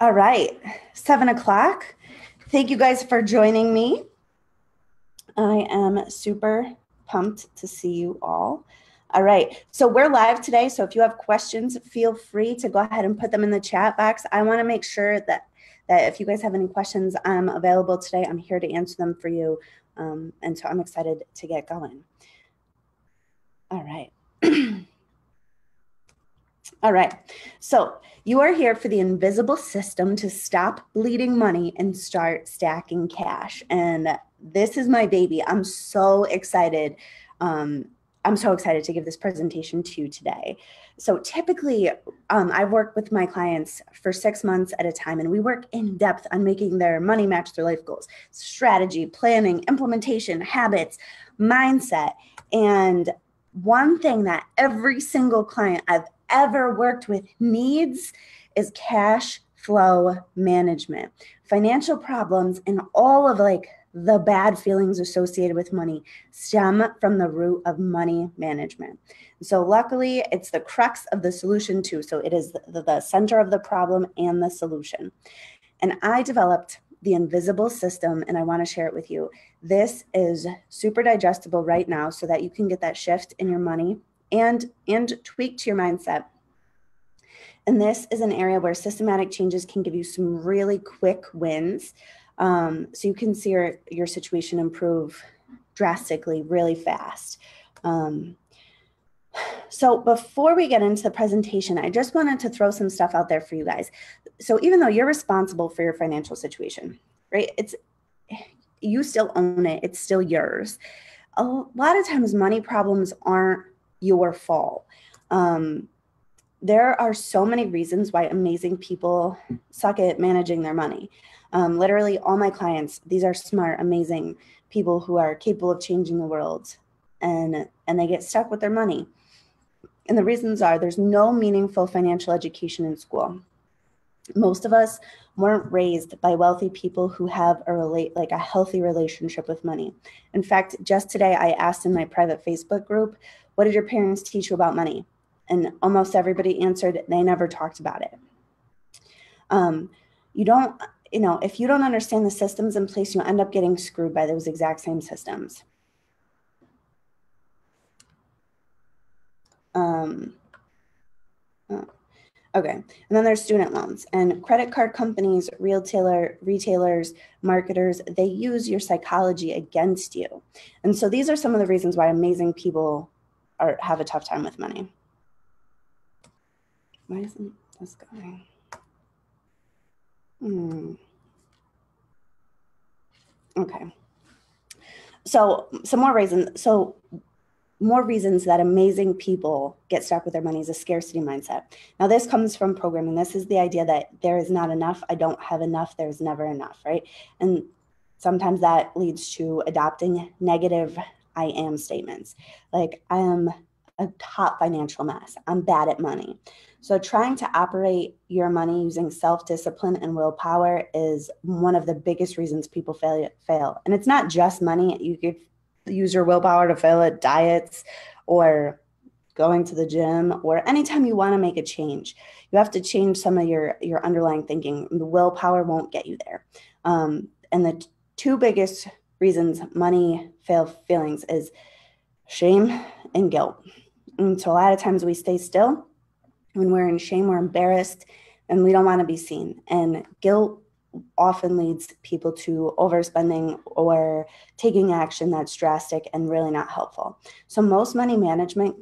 All right, 7 o'clock. Thank you guys for joining me. I am super pumped to see you all. All right, so we're live today. So if you have questions, feel free to go ahead and put them in the chat box. I want to make sure that if you guys have any questions, I'm available today. I'm here to answer them for you. And so I'm excited to get going. All right. All right, so you are here for the invisible system to stop bleeding money and start stacking cash. And this is my baby. I'm so excited. I'm so excited to give this presentation to you today. So typically, I've worked with my clients for 6 months at a time, and we work in depth on making their money match their life goals, strategy, planning, implementation, habits, mindset. And one thing that every single client I've ever worked with needs is cash flow management. Financial problems and all of the bad feelings associated with money stem from the root of money management. So luckily, it's the crux of the solution too. So it is the center of the problem and the solution. And I developed the invisible system, and I want to share it with you. This is super digestible right now so that you can get that shift in your money and tweak to your mindset. And this is an area where systematic changes can give you some really quick wins. So you can see your situation improve drastically, really fast. So before we get into the presentation, I just wanted to throw some stuff out there for you guys. So even though you're responsible for your financial situation, right? You still own it. It's still yours. A lot of times money problems aren't your fault. There are so many reasons why amazing people suck at managing their money. Literally all my clients, these are smart, amazing people who are capable of changing the world, and they get stuck with their money. And the reasons are there's no meaningful financial education in school. Most of us weren't raised by wealthy people who have a healthy relationship with money. In fact, just today I asked in my private Facebook group, what did your parents teach you about money? And almost everybody answered they never talked about it. If you don't understand the systems in place, you end up getting screwed by those exact same systems. Okay, and then there's student loans and credit card companies, retailers, marketers, they use your psychology against you. And so these are some of the reasons why amazing people have a tough time with money. Why isn't this going? Okay. So some more reasons. More reasons that amazing people get stuck with their money is a scarcity mindset. Now, this comes from programming. This is the idea that there is not enough. I don't have enough. There's never enough, right? And sometimes that leads to adopting negative I am statements. Like, I am a top financial mess. I'm bad at money. So trying to operate your money using self-discipline and willpower is one of the biggest reasons people fail. And it's not just money. You could use your willpower to fail at diets or going to the gym, or anytime you want to make a change. You have to change some of your underlying thinking. The willpower won't get you there. And the two biggest reasons money feelings is shame and guilt. And so a lot of times we stay still when we're in shame, we're embarrassed, and we don't want to be seen. And guilt often leads people to overspending or taking action that's drastic and really not helpful. So most money management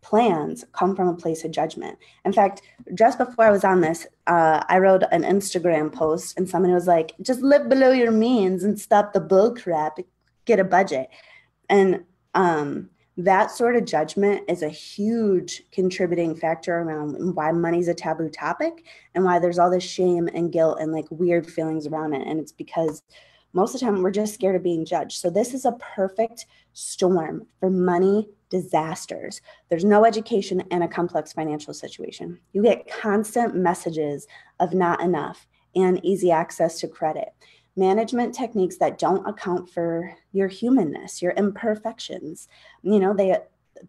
plans come from a place of judgment. In fact, just before I was on this, I wrote an Instagram post and somebody was like, just live below your means and stop the bull crap, get a budget. And that sort of judgment is a huge contributing factor around why money's a taboo topic and why there's all this shame and guilt and weird feelings around it. And it's because most of the time we're just scared of being judged. So this is a perfect storm for money disasters. There's no education and a complex financial situation. You get constant messages of not enough and easy access to credit. Management techniques that don't account for your humanness, your imperfections.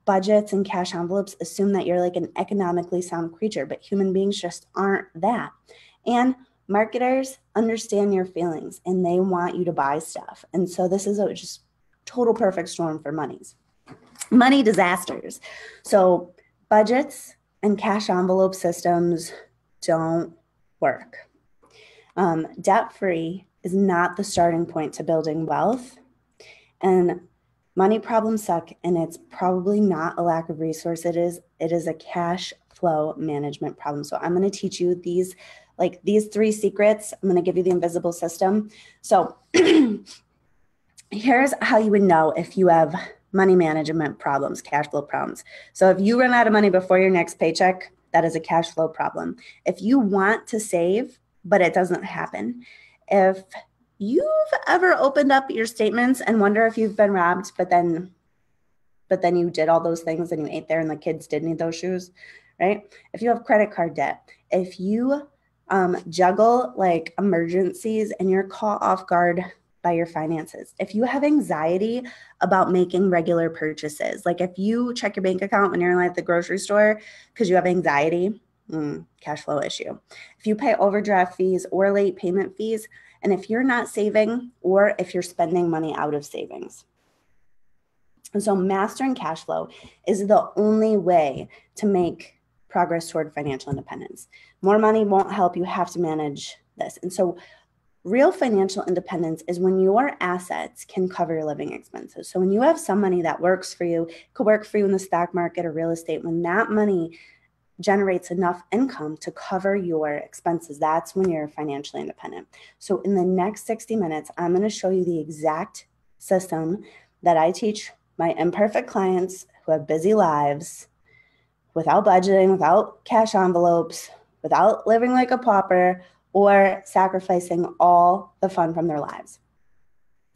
Budgets and cash envelopes assume that you're an economically sound creature, but human beings just aren't that. And Marketers understand your feelings and they want you to buy stuff. And so this is a just total perfect storm for money disasters. So budgets and cash envelope systems don't work. Debt-free is not the starting point to building wealth. And money problems suck, and it's probably not a lack of resource. It is a cash flow management problem. So I'm going to teach you these 3 secrets. I'm going to give you the invisible system. So here's how you would know if you have money management problems, cash flow problems. So if you run out of money before your next paycheck, that is a cash flow problem. If you want to save, but it doesn't happen. If you've ever opened up your statements and wonder if you've been robbed, but then you did all those things and you ate there and the kids did need those shoes, right? If you have credit card debt, if you juggle like emergencies and you're caught off guard by your finances, if you have anxiety about making regular purchases, like if you check your bank account when you're at the grocery store because you have anxiety, cash flow issue. If you pay overdraft fees or late payment fees, and if you're not saving or if you're spending money out of savings. And so mastering cash flow is the only way to make progress toward financial independence. More money won't help. You have to manage this. And so real financial independence is when your assets can cover your living expenses. So when you have some money that works for you, could work for you in the stock market or real estate, when that money generates enough income to cover your expenses, that's when you're financially independent. So in the next 60 minutes, I'm going to show you the exact system that I teach my imperfect clients who have busy lives without budgeting, without cash envelopes, without living like a pauper, or sacrificing all the fun from their lives.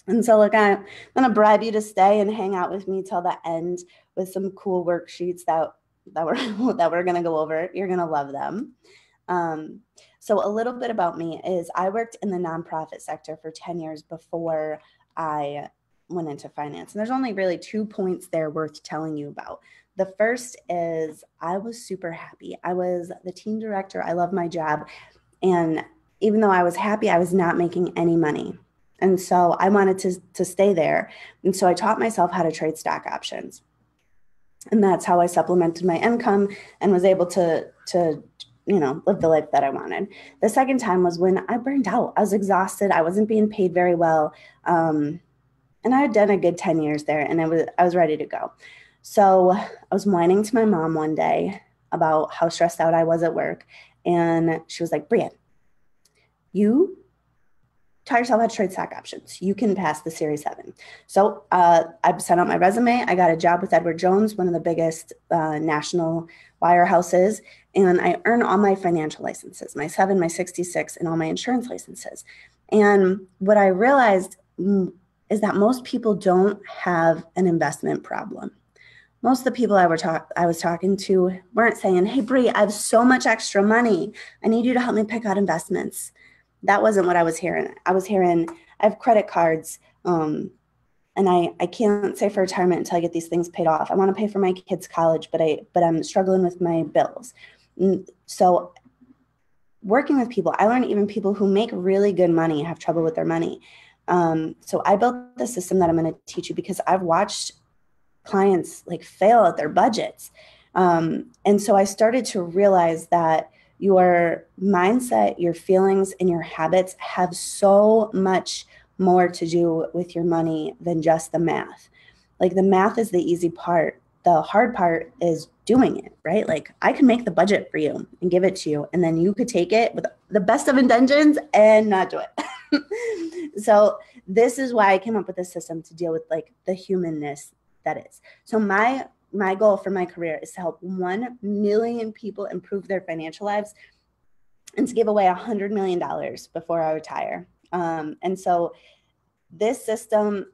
And so look, I'm going to bribe you to stay and hang out with me till the end with some cool worksheets that we're going to go over. You're going to love them. So a little bit about me is I worked in the nonprofit sector for 10 years before I went into finance. And there's only really 2 points there worth telling you about. The first is I was super happy. I was the team director. I love my job. And even though I was happy, I was not making any money. And so I wanted to stay there. And so I taught myself how to trade stock options. And that's how I supplemented my income and was able to live the life that I wanted. The second time was when I burned out. I was exhausted. I wasn't being paid very well. And I had done a good 10 years there and I was ready to go. So I was whining to my mom one day about how stressed out I was at work. And she was like, Brie, you taught yourself how to trade stock options. You can pass the Series 7. So I sent out my resume. I got a job with Edward Jones, one of the biggest national wirehouses. And I earned all my financial licenses, my 7, my 66, and all my insurance licenses. And what I realized is that most people don't have an investment problem. Most of the people I was talking to weren't saying, hey, Brie, I have so much extra money. I need you to help me pick out investments. That wasn't what I was hearing. I was hearing, I have credit cards, and I can't save for retirement until I get these things paid off. I want to pay for my kids' college, but I'm struggling with my bills. So working with people, I learned even people who make really good money have trouble with their money. So I built the system that I'm going to teach you because I've watched clients like fail at their budgets. And so I started to realize that your mindset, your feelings, and your habits have so much more to do with your money than just the math. Like the math is the easy part. The hard part is doing it, right? Like I can make the budget for you and give it to you. And then you could take it with the best of intentions and not do it. So this is why I came up with this system to deal with like the humanness that is. So my goal for my career is to help 1 million people improve their financial lives and to give away $100 million before I retire. And so this system,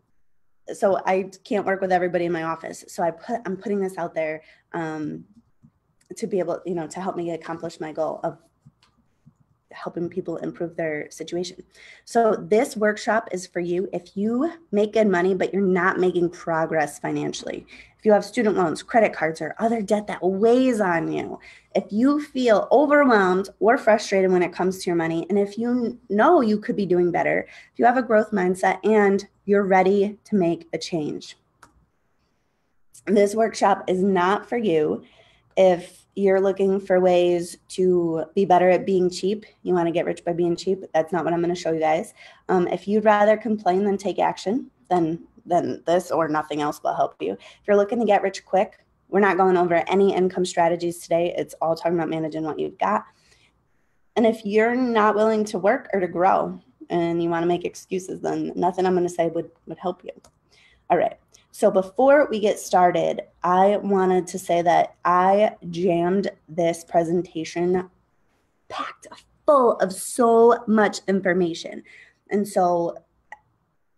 so I can't work with everybody in my office. So I'm putting this out there to be able, to help me accomplish my goal of helping people improve their situation. So this workshop is for you if you make good money, but you're not making progress financially. If you have student loans, credit cards, or other debt that weighs on you, if you feel overwhelmed or frustrated when it comes to your money, and if you know you could be doing better, if you have a growth mindset and you're ready to make a change. This workshop is not for you if you're looking for ways to be better at being cheap. You want to get rich by being cheap. That's not what I'm going to show you guys. If you'd rather complain than take action, then this or nothing else will help you. If you're looking to get rich quick, we're not going over any income strategies today. It's all talking about managing what you've got. And if you're not willing to work or to grow and you want to make excuses, then nothing I'm going to say would help you. All right. So before we get started, I wanted to say that I jammed this presentation packed full of so much information. And so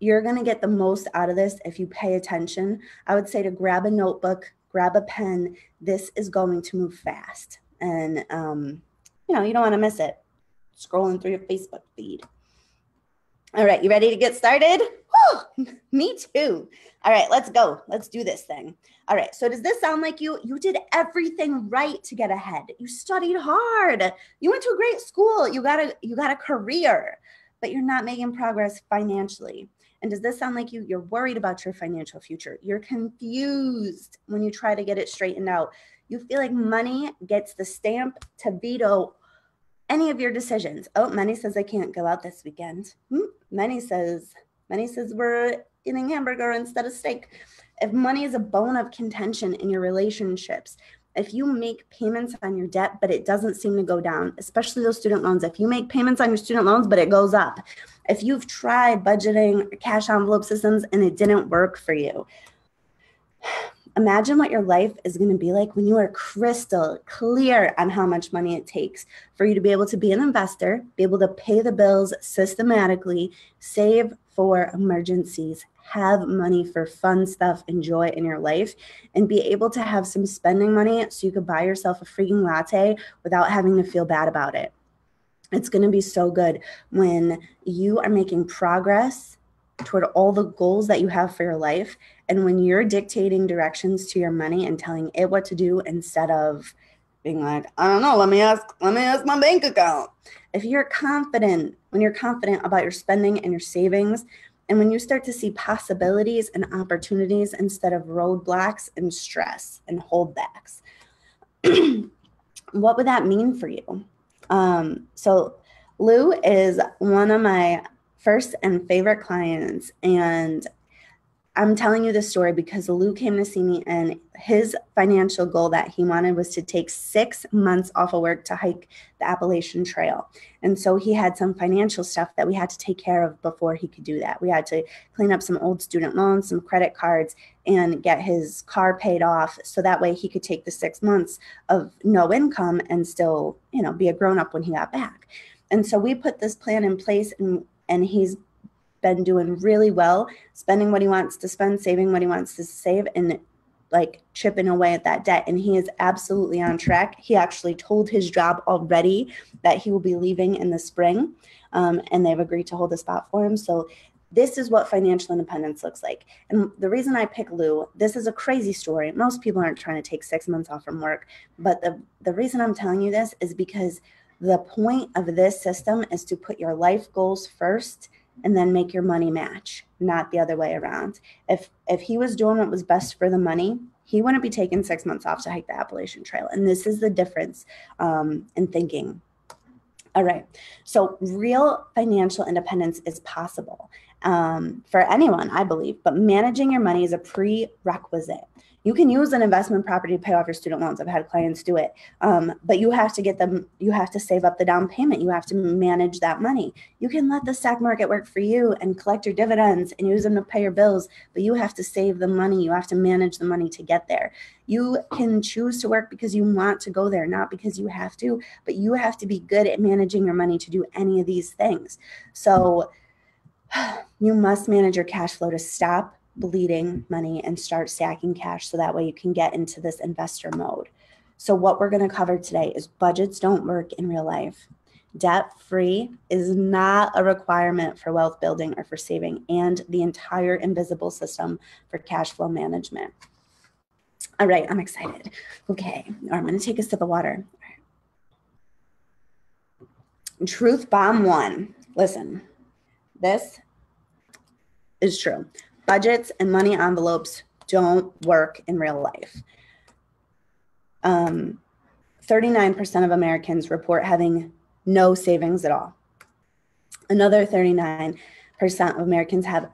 you're going to get the most out of this if you pay attention. I would say to grab a notebook, grab a pen. This is going to move fast. And, you don't want to miss it. Scrolling through your Facebook feed. All right, you ready to get started? Whew, me too. All right, let's go. Let's do this thing. All right, so does this sound like you did everything right to get ahead? You studied hard. You went to a great school. You got a career, but you're not making progress financially. And does this sound like you're worried about your financial future? You're confused when you try to get it straightened out. You feel like money gets the stamp to veto any of your decisions. Oh, Manny says I can't go out this weekend. Manny says we're eating hamburger instead of steak. If money is a bone of contention in your relationships, if you make payments on your debt, but it doesn't seem to go down, especially those student loans, if you make payments on your student loans, but it goes up, if you've tried budgeting cash envelope systems and it didn't work for you, imagine what your life is going to be like when you are crystal clear on how much money it takes for you to be able to be an investor, be able to pay the bills systematically, save for emergencies, have money for fun stuff, enjoy in your life, and be able to have some spending money so you could buy yourself a freaking latte without having to feel bad about it. It's going to be so good when you are making progress toward all the goals that you have for your life. And when you're dictating directions to your money and telling it what to do instead of being like, I don't know, let me ask my bank account. If you're confident, when you're confident about your spending and your savings, and when you start to see possibilities and opportunities instead of roadblocks and stress and holdbacks, what would that mean for you? So Lou is one of my first and favorite clients, and I'm telling you this story because Lou came to see me, and his financial goal that he wanted was to take 6 months off of work to hike the Appalachian Trail. And so he had some financial stuff that we had to take care of before he could do that. We had to clean up some old student loans, some credit cards, and get his car paid off so that way he could take the 6 months of no income and still, be a grown-up when he got back. And so we put this plan in place, and he's been doing really well, spending what he wants to spend, saving what he wants to save, and like chipping away at that debt. And he is absolutely on track. He actually told his job already that he will be leaving in the spring, and they've agreed to hold a spot for him. So this is what financial independence looks like. And the reason I pick Lou, this is a crazy story. Most people aren't trying to take 6 months off from work. But the reason I'm telling you this is because the point of this system is to put your life goals first and then make your money match, not the other way around. If he was doing what was best for the money, he wouldn't be taking 6 months off to hike the Appalachian Trail. And this is the difference in thinking. All right. So real financial independence is possible for anyone, I believe, but managing your money is a prerequisite. You can use an investment property to pay off your student loans. I've had clients do it, but you have to save up the down payment. You have to manage that money. You can let the stock market work for you and collect your dividends and use them to pay your bills, but you have to save the money. You have to manage the money to get there. You can choose to work because you want to go there, not because you have to, but you have to be good at managing your money to do any of these things. So you must manage your cash flow to stop bleeding money and start stacking cash so that way you can get into this investor mode. So what we're going to cover today is budgets don't work in real life. Debt-free is not a requirement for wealth building or for saving, and the entire invisible system for cash flow management. All right, I'm excited. Okay, I'm going to take a sip of water. Truth bomb one. Listen, this is true. Budgets and money envelopes don't work in real life. 39% of Americans report having no savings at all. Another 39% of Americans have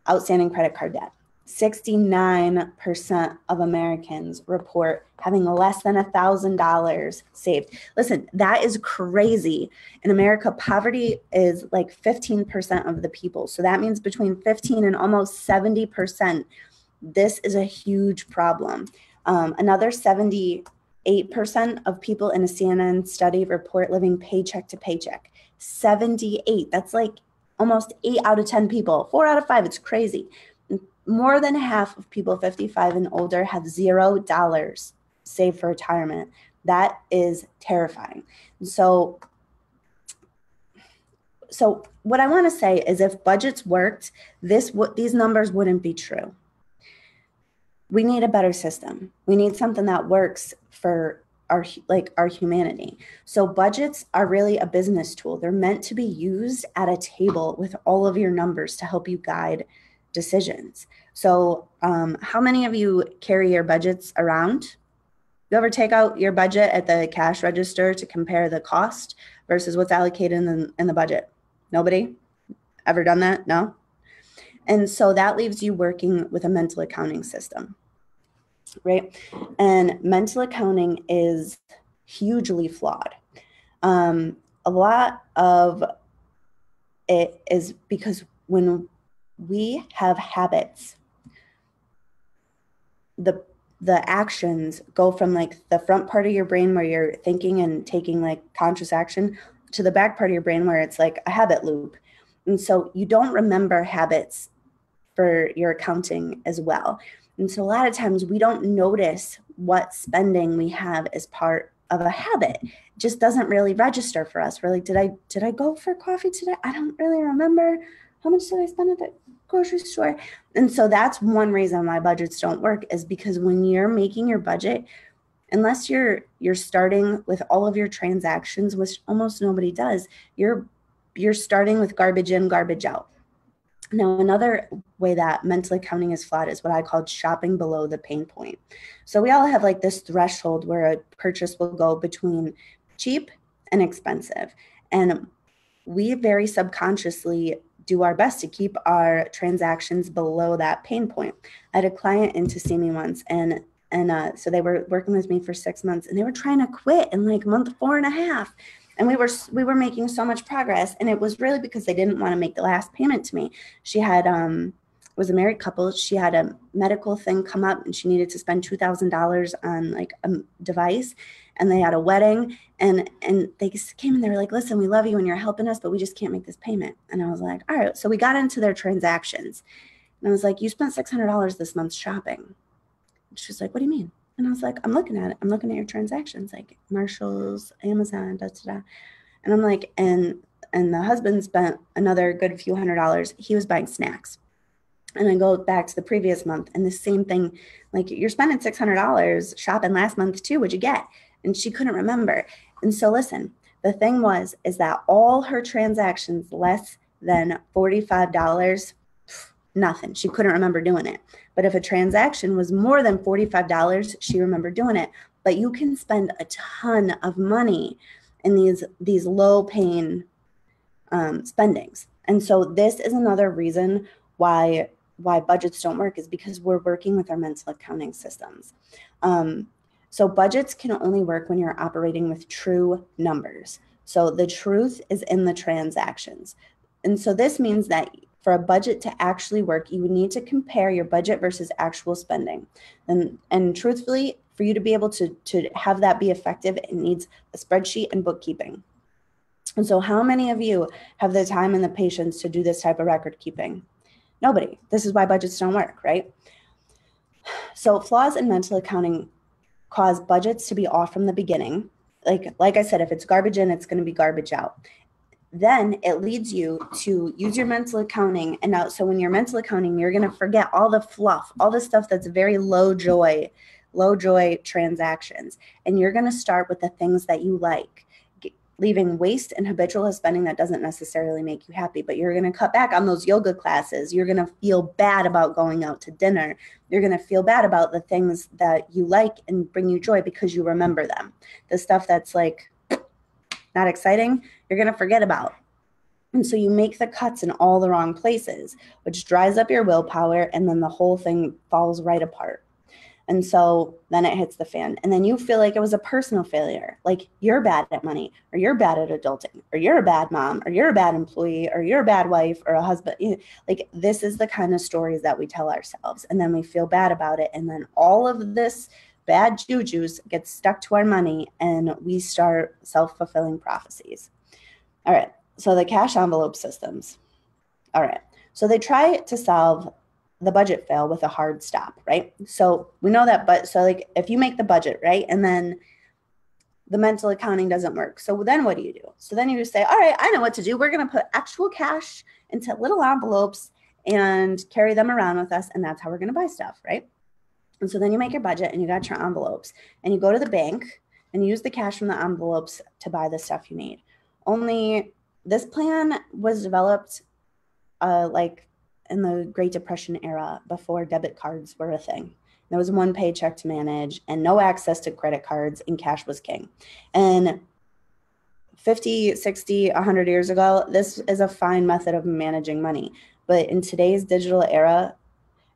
outstanding credit card debt. 69% of Americans report having less than $1,000 saved. Listen, that is crazy. In America, poverty is like 15% of the people. So that means between 15 and almost 70%. This is a huge problem. Another 78% of people in a CNN study report living paycheck to paycheck. 78. That's like almost 8 out of 10 people. 4 out of 5. It's crazy. More than half of people 55 and older have $0 saved for retirement. That is terrifying. So what I want to say is if budgets worked, these numbers wouldn't be true. We need a better system. We need something that works for our humanity. So budgets are really a business tool. They're meant to be used at a table with all of your numbers to help you guide decisions. So how many of you carry your budgets around? You ever take out your budget at the cash register to compare the cost versus what's allocated in the budget? Nobody? Ever done that? No? And so that leaves you working with a mental accounting system, right? And mental accounting is hugely flawed. A lot of it is because when we have habits, the actions go from like the front part of your brain where you're thinking and taking like conscious action to the back part of your brain where it's like a habit loop. And so you don't remember habits for your accounting as well. And so a lot of times we don't notice what spending we have as part of a habit. It just doesn't really register for us. We're like, did I go for coffee today? I don't really remember. How much did I spend at the grocery store? And so that's one reason why budgets don't work, is because when you're making your budget, unless you're starting with all of your transactions, which almost nobody does, you're starting with garbage in, garbage out. Now, another way that mental accounting is flawed is what I call shopping below the pain point. So we all have like this threshold where a purchase will go between cheap and expensive. And we very subconsciously do our best to keep our transactions below that pain point. I had a client in to see me once, and so they were working with me for 6 months, and they were trying to quit in like month 4.5. And we were making so much progress, and it was really because they didn't want to make the last payment to me. She had was a married couple. She had a medical thing come up, and she needed to spend $2,000 on like a device, and they had a wedding, and they came and they were like, "Listen, we love you and you're helping us, but we just can't make this payment." And I was like, "All right." So we got into their transactions, and I was like, "You spent $600 this month shopping." And she was like, "What do you mean?" And I was like, I'm looking at it. I'm looking at your transactions, like Marshalls, Amazon, da, da, da. And I'm like, and the husband spent another good few $100s. He was buying snacks. And I go back to the previous month, and the same thing, like, you're spending $600 shopping last month too. What'd you get? And she couldn't remember. And so listen, the thing is that all her transactions less than $45, nothing. She couldn't remember doing it. But if a transaction was more than $45, she remembered doing it. But you can spend a ton of money in these low paying spendings. And so this is another reason why budgets don't work, is because we're working with our mental accounting systems. So budgets can only work when you're operating with true numbers. So the truth is in the transactions. And so this means that for a budget to actually work, you would need to compare your budget versus actual spending. And truthfully, for you to be able to have that be effective, it needs a spreadsheet and bookkeeping. And so how many of you have the time and the patience to do this type of record keeping? Nobody. This is why budgets don't work, right? So flaws in mental accounting cause budgets to be off from the beginning. like I said, if it's garbage in, it's going to be garbage out. Then it leads you to use your mental accounting. And now, so when you're mental accounting, you're going to forget all the fluff, all the stuff that's very low joy transactions. And you're going to start with the things that you like, leaving waste and habitual spending that doesn't necessarily make you happy. But you're going to cut back on those yoga classes. You're going to feel bad about going out to dinner. You're going to feel bad about the things that you like and bring you joy because you remember them. The stuff that's like not exciting, you're going to forget about. And so you make the cuts in all the wrong places, which dries up your willpower, and then the whole thing falls right apart. And so then it hits the fan, and then you feel like it was a personal failure, like you're bad at money, or you're bad at adulting, or you're a bad mom, or you're a bad employee, or you're a bad wife or a husband. Like, this is the kind of stories that we tell ourselves, and then we feel bad about it. And then all of this bad jujus gets stuck to our money, and we start self-fulfilling prophecies. All right. So the cash envelope systems. All right. So they try to solve the budget fail with a hard stop, right? So we know that, but so like if you make the budget, right, and then the mental accounting doesn't work. So then what do you do? So then you just say, all right, I know what to do. We're going to put actual cash into little envelopes and carry them around with us. And that's how we're going to buy stuff, right? And so then you make your budget and you got your envelopes, and you go to the bank and use the cash from the envelopes to buy the stuff you need. Only this plan was developed like in the Great Depression era, before debit cards were a thing. There was one paycheck to manage and no access to credit cards, and cash was king. And 50, 60, 100 years ago, this is a fine method of managing money. But in today's digital era,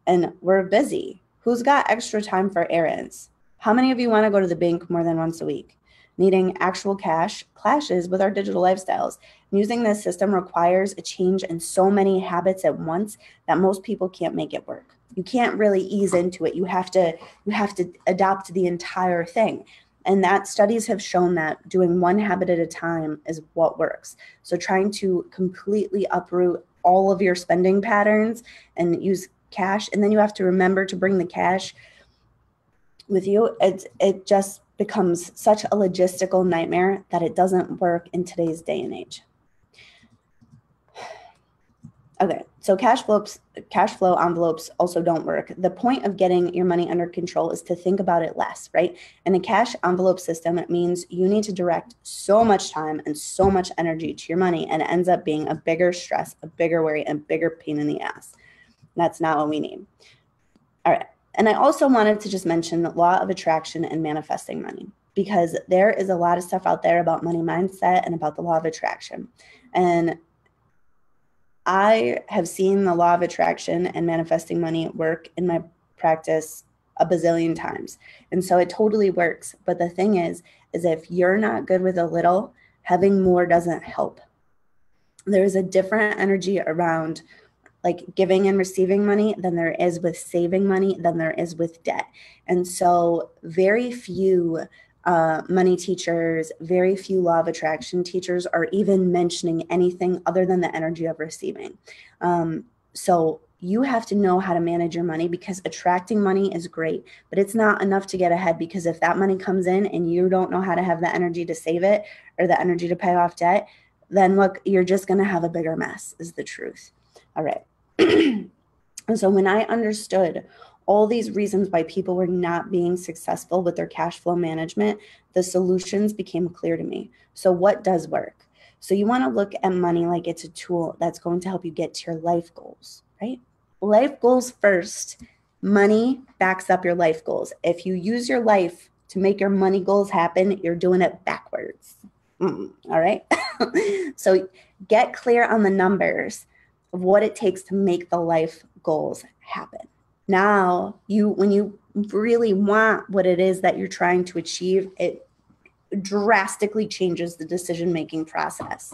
and we're busy, who's got extra time for errands? How many of you want to go to the bank more than once a week? Needing actual cash clashes with our digital lifestyles. Using this system requires a change in so many habits at once that most people can't make it work. You can't really ease into it. You have to adopt the entire thing. And that studies have shown that doing one habit at a time is what works. So trying to completely uproot all of your spending patterns and use cash, and then you have to remember to bring the cash with you. It just becomes such a logistical nightmare that it doesn't work in today's day and age. Okay, so cash flow envelopes also don't work. The point of getting your money under control is to think about it less, right? And a cash envelope system, it means you need to direct so much time and so much energy to your money, and it ends up being a bigger stress, a bigger worry, and bigger pain in the ass. That's not what we need. All right. And I also wanted to just mention the law of attraction and manifesting money, because there is a lot of stuff out there about money mindset and about the law of attraction. And I have seen the law of attraction and manifesting money work in my practice a bazillion times. And so it totally works. But the thing is if you're not good with a little, having more doesn't help. There's a different energy around like giving and receiving money than there is with saving money, than there is with debt. And so very few money teachers, very few law of attraction teachers are even mentioning anything other than the energy of receiving. So you have to know how to manage your money, because attracting money is great, but it's not enough to get ahead, because if that money comes in and you don't know how to have the energy to save it or the energy to pay off debt, then look, you're just going to have a bigger mess, is the truth. All right. And so when I understood all these reasons why people were not being successful with their cash flow management, the solutions became clear to me. So what does work? So you want to look at money like it's a tool that's going to help you get to your life goals, right? Life goals first. Money backs up your life goals. If you use your life to make your money goals happen, you're doing it backwards. All right. So get clear on the numbers of what it takes to make the life goals happen. Now, when you really want what it is that you're trying to achieve, it drastically changes the decision-making process.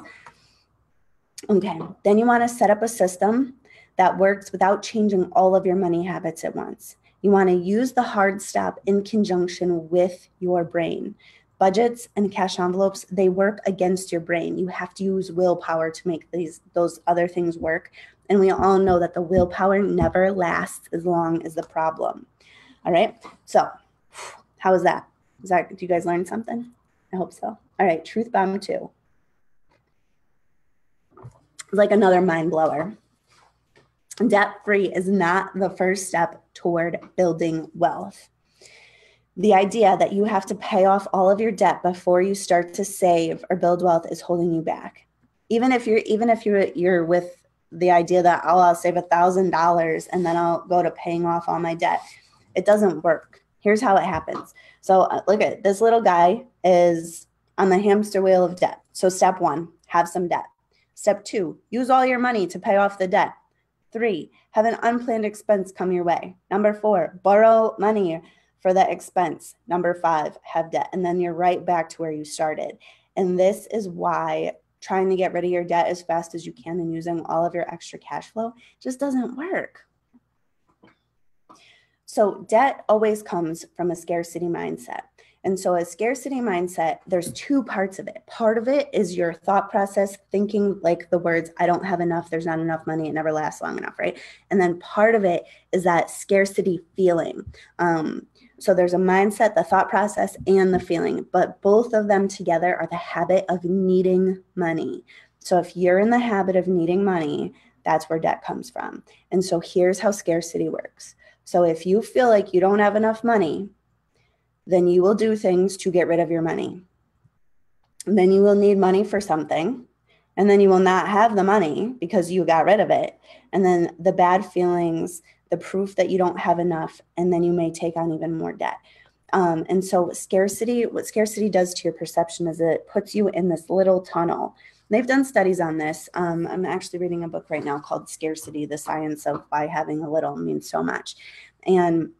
Okay, then you want to set up a system that works without changing all of your money habits at once. You want to use the hard stop in conjunction with your brain. Budgets and cash envelopes, they work against your brain. You have to use willpower to make those other things work. And we all know that the willpower never lasts as long as the problem. All right. So how is that? Do you guys learn something? I hope so. All right, truth bomb 2. Like another mind blower. Debt-free is not the first step toward building wealth. The idea that you have to pay off all of your debt before you start to save or build wealth is holding you back. Even if you're with the idea that, oh, I'll save $1,000 and then I'll go to paying off all my debt, it doesn't work. Here's how it happens. So look at this little guy is on the hamster wheel of debt. So step 1, have some debt. Step 2, use all your money to pay off the debt. 3, have an unplanned expense come your way. Number 4, borrow money for that expense. Number 5, have debt. And then you're right back to where you started. And this is why trying to get rid of your debt as fast as you can and using all of your extra cash flow just doesn't work. So debt always comes from a scarcity mindset. And so a scarcity mindset, there's 2 parts of it. Part of it is your thought process, thinking like the words, I don't have enough, there's not enough money, it never lasts long enough, right? And then part of it is that scarcity feeling. So there's a mindset, the thought process, and the feeling, but both of them together are the habit of needing money. So if you're in the habit of needing money, that's where debt comes from. And so here's how scarcity works. So if you feel like you don't have enough money, then you will do things to get rid of your money. And then you will need money for something, and then you will not have the money because you got rid of it. And then the bad feelings, the proof that you don't have enough, and then you may take on even more debt. And so what scarcity does to your perception is it puts you in this little tunnel. They've done studies on this. I'm actually reading a book right now called Scarcity, The Science of Why Having a Little Means So Much. And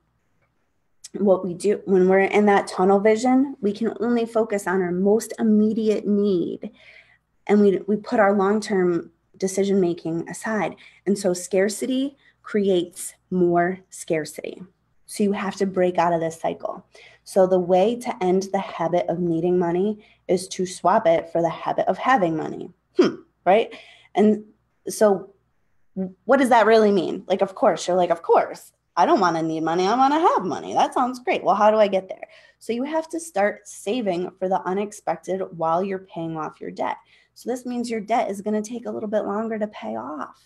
what we do when we're in that tunnel vision, we can only focus on our most immediate need. And we put our long-term decision-making aside. And so scarcity creates more scarcity. So you have to break out of this cycle. So the way to end the habit of needing money is to swap it for the habit of having money, right? And so what does that really mean? Like, of course, you're like, of course, I don't want to need money. I want to have money. That sounds great. Well, how do I get there? So you have to start saving for the unexpected while you're paying off your debt. So this means your debt is going to take a little bit longer to pay off.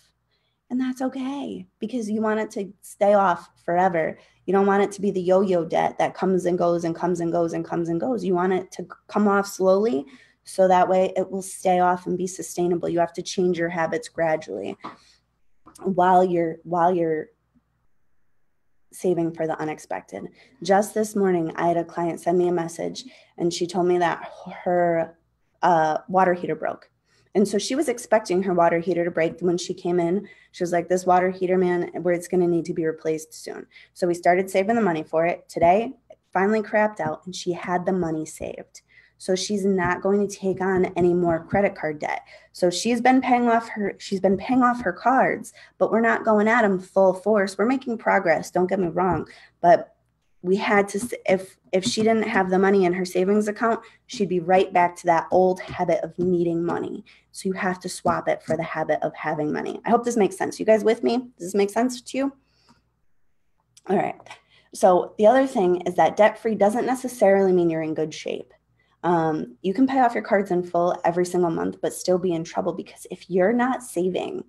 And that's okay, because you want it to stay off forever. You don't want it to be the yo-yo debt that comes and goes and comes and goes and comes and goes. You want it to come off slowly, so that way it will stay off and be sustainable. You have to change your habits gradually while you're saving for the unexpected. Just this morning, I had a client send me a message, and she told me that her water heater broke. And so she was expecting her water heater to break. When she came in, she was like, this water heater, man, where it's going to need to be replaced soon. So we started saving the money for it. Today, it finally crapped out, and she had the money saved. So she's not going to take on any more credit card debt. So she's been paying off her cards, but we're not going at them full force. We're making progress. Don't get me wrong. But we had to, if she didn't have the money in her savings account, she'd be right back to that old habit of needing money. So you have to swap it for the habit of having money. I hope this makes sense. You guys with me? Does this make sense to you? All right. So the other thing is that debt-free doesn't necessarily mean you're in good shape. You can pay off your cards in full every single month, but still be in trouble, because if you're not saving,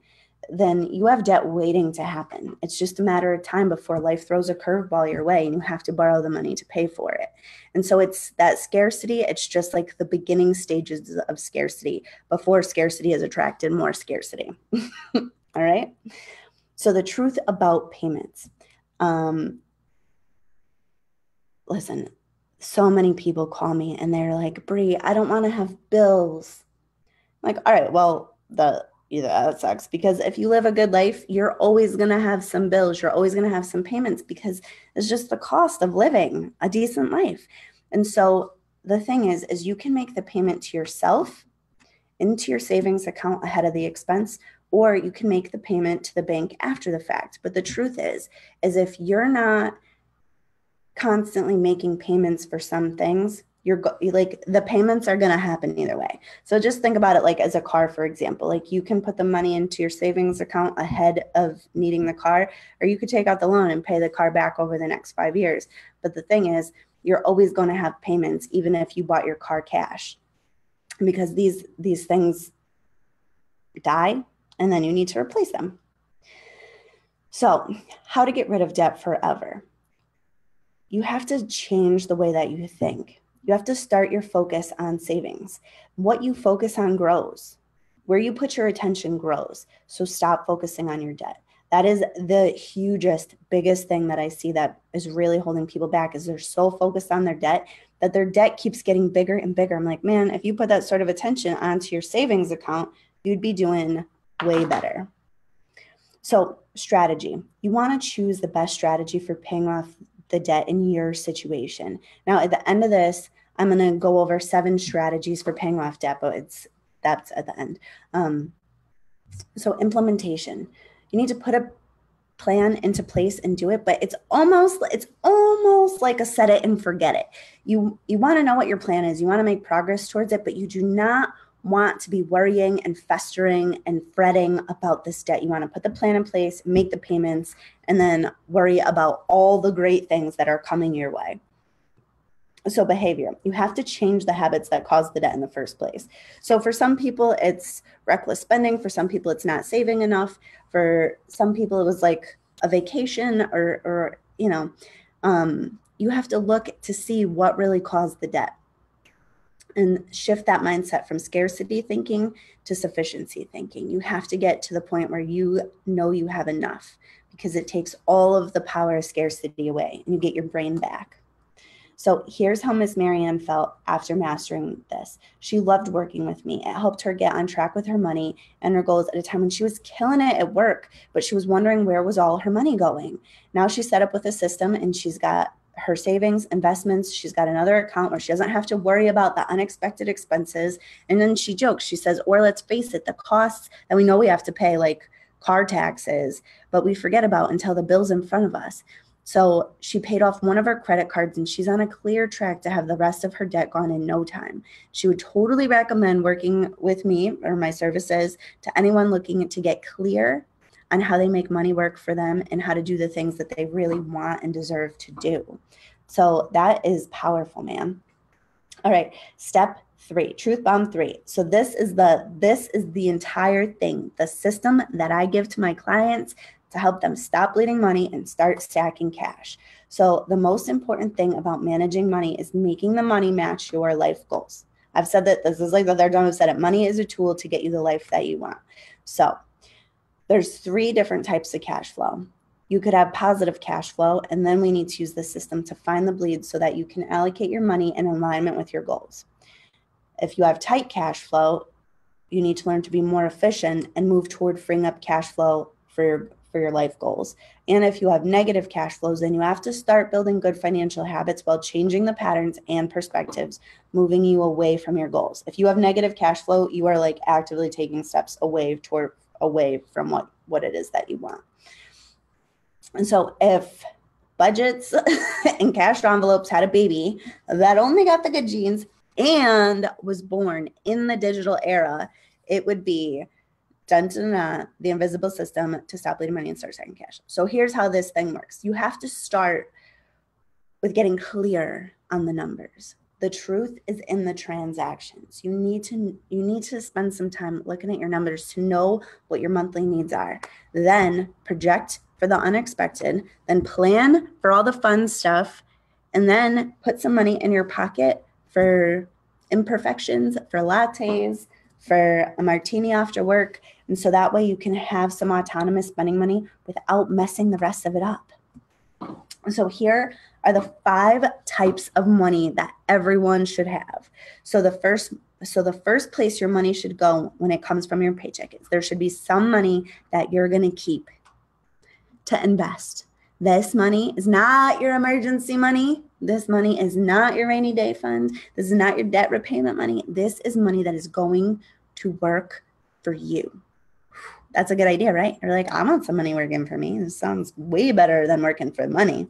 then you have debt waiting to happen. It's just a matter of time before life throws a curveball your way and you have to borrow the money to pay for it. And so it's that scarcity. It's just like the beginning stages of scarcity before scarcity has attracted more scarcity. All right. So the truth about payments. Listen, so many people call me and they're like, Brie, I don't want to have bills. I'm like, all right, well, that sucks, because if you live a good life, you're always going to have some bills. You're always going to have some payments, because it's just the cost of living a decent life. And so the thing is you can make the payment to yourself into your savings account ahead of the expense, or you can make the payment to the bank after the fact. But the truth is if you're not constantly making payments for some things, like the payments are going to happen either way. So just think about it like as a car, for example. Like you can put the money into your savings account ahead of needing the car, or you could take out the loan and pay the car back over the next 5 years. But the thing is, You're always going to have payments, even if you bought your car cash, because these things die and then you need to replace them. So how to get rid of debt forever? You have to change the way that you think. You have to start your focus on savings. What you focus on grows. Where you put your attention grows. So stop focusing on your debt. That is the hugest, biggest thing that I see that is really holding people back, is they're so focused on their debt that their debt keeps getting bigger and bigger. I'm like, man, if you put that sort of attention onto your savings account, you'd be doing way better. So strategy. You want to choose the best strategy for paying off the debt in your situation. Now, at the end of this, I'm going to go over 7 strategies for paying off debt, but that's at the end. So implementation. You need to put a plan into place and do it, but it's almost like a set it and forget it. You want to know what your plan is. You want to make progress towards it, but you do not want to be worrying and festering and fretting about this debt. You want to put the plan in place, make the payments, and then worry about all the great things that are coming your way. So behavior, you have to change the habits that cause the debt in the first place. So for some people, it's reckless spending. For some people, it's not saving enough. For some people, it was like a vacation or you have to look to see what really caused the debt and shift that mindset from scarcity thinking to sufficiency thinking. You have to get to the point where you know you have enough, because it takes all of the power of scarcity away and you get your brain back. So here's how Miss Marianne felt after mastering this. She loved working with me. It helped her get on track with her money and her goals at a time when she was killing it at work, but she was wondering where was all her money going. Now she's set up with a system and she's got her savings, investments. She's got another account where she doesn't have to worry about the unexpected expenses. And then she jokes, she says, or let's face it, the costs that we know we have to pay, like car taxes, but we forget about until the bill's in front of us. So she paid off one of her credit cards and she's on a clear track to have the rest of her debt gone in no time. She would totally recommend working with me or my services to anyone looking to get clear on how they make money work for them and how to do the things that they really want and deserve to do. So that is powerful, man. All right, step 3, truth bomb 3. So this is the entire thing, the system that I give to my clients to help them stop bleeding money and start stacking cash. So the most important thing about managing money is making the money match your life goals. I've said that this is like the third time I've said it. Money is a tool to get you the life that you want. So there's 3 different types of cash flow. You could have positive cash flow, and then we need to use the system to find the bleed so that you can allocate your money in alignment with your goals. If you have tight cash flow, you need to learn to be more efficient and move toward freeing up cash flow for your life goals. And if you have negative cash flows, then you have to start building good financial habits while changing the patterns and perspectives, moving you away from your goals. If you have negative cash flow, you are like actively taking steps away from what it is that you want. And so if budgets and cash envelopes had a baby that only got the good genes and was born in the digital era, it would be the invisible system to stop bleeding money and start stacking cash. So here's how this thing works. You have to start with getting clear on the numbers. The truth is in the transactions. You need to spend some time looking at your numbers to know what your monthly needs are. Then project for the unexpected, then plan for all the fun stuff, and then put some money in your pocket for imperfections, for lattes, for a martini after work. And so that way you can have some autonomous spending money without messing the rest of it up. So here are the 5 types of money that everyone should have. So the first place your money should go when it comes from your paycheck is there should be some money that you're going to keep to invest. This money is not your emergency money. This money is not your rainy day fund. This is not your debt repayment money. This is money that is going to work for you. That's a good idea, right? You're like, I want some money working for me. This sounds way better than working for money.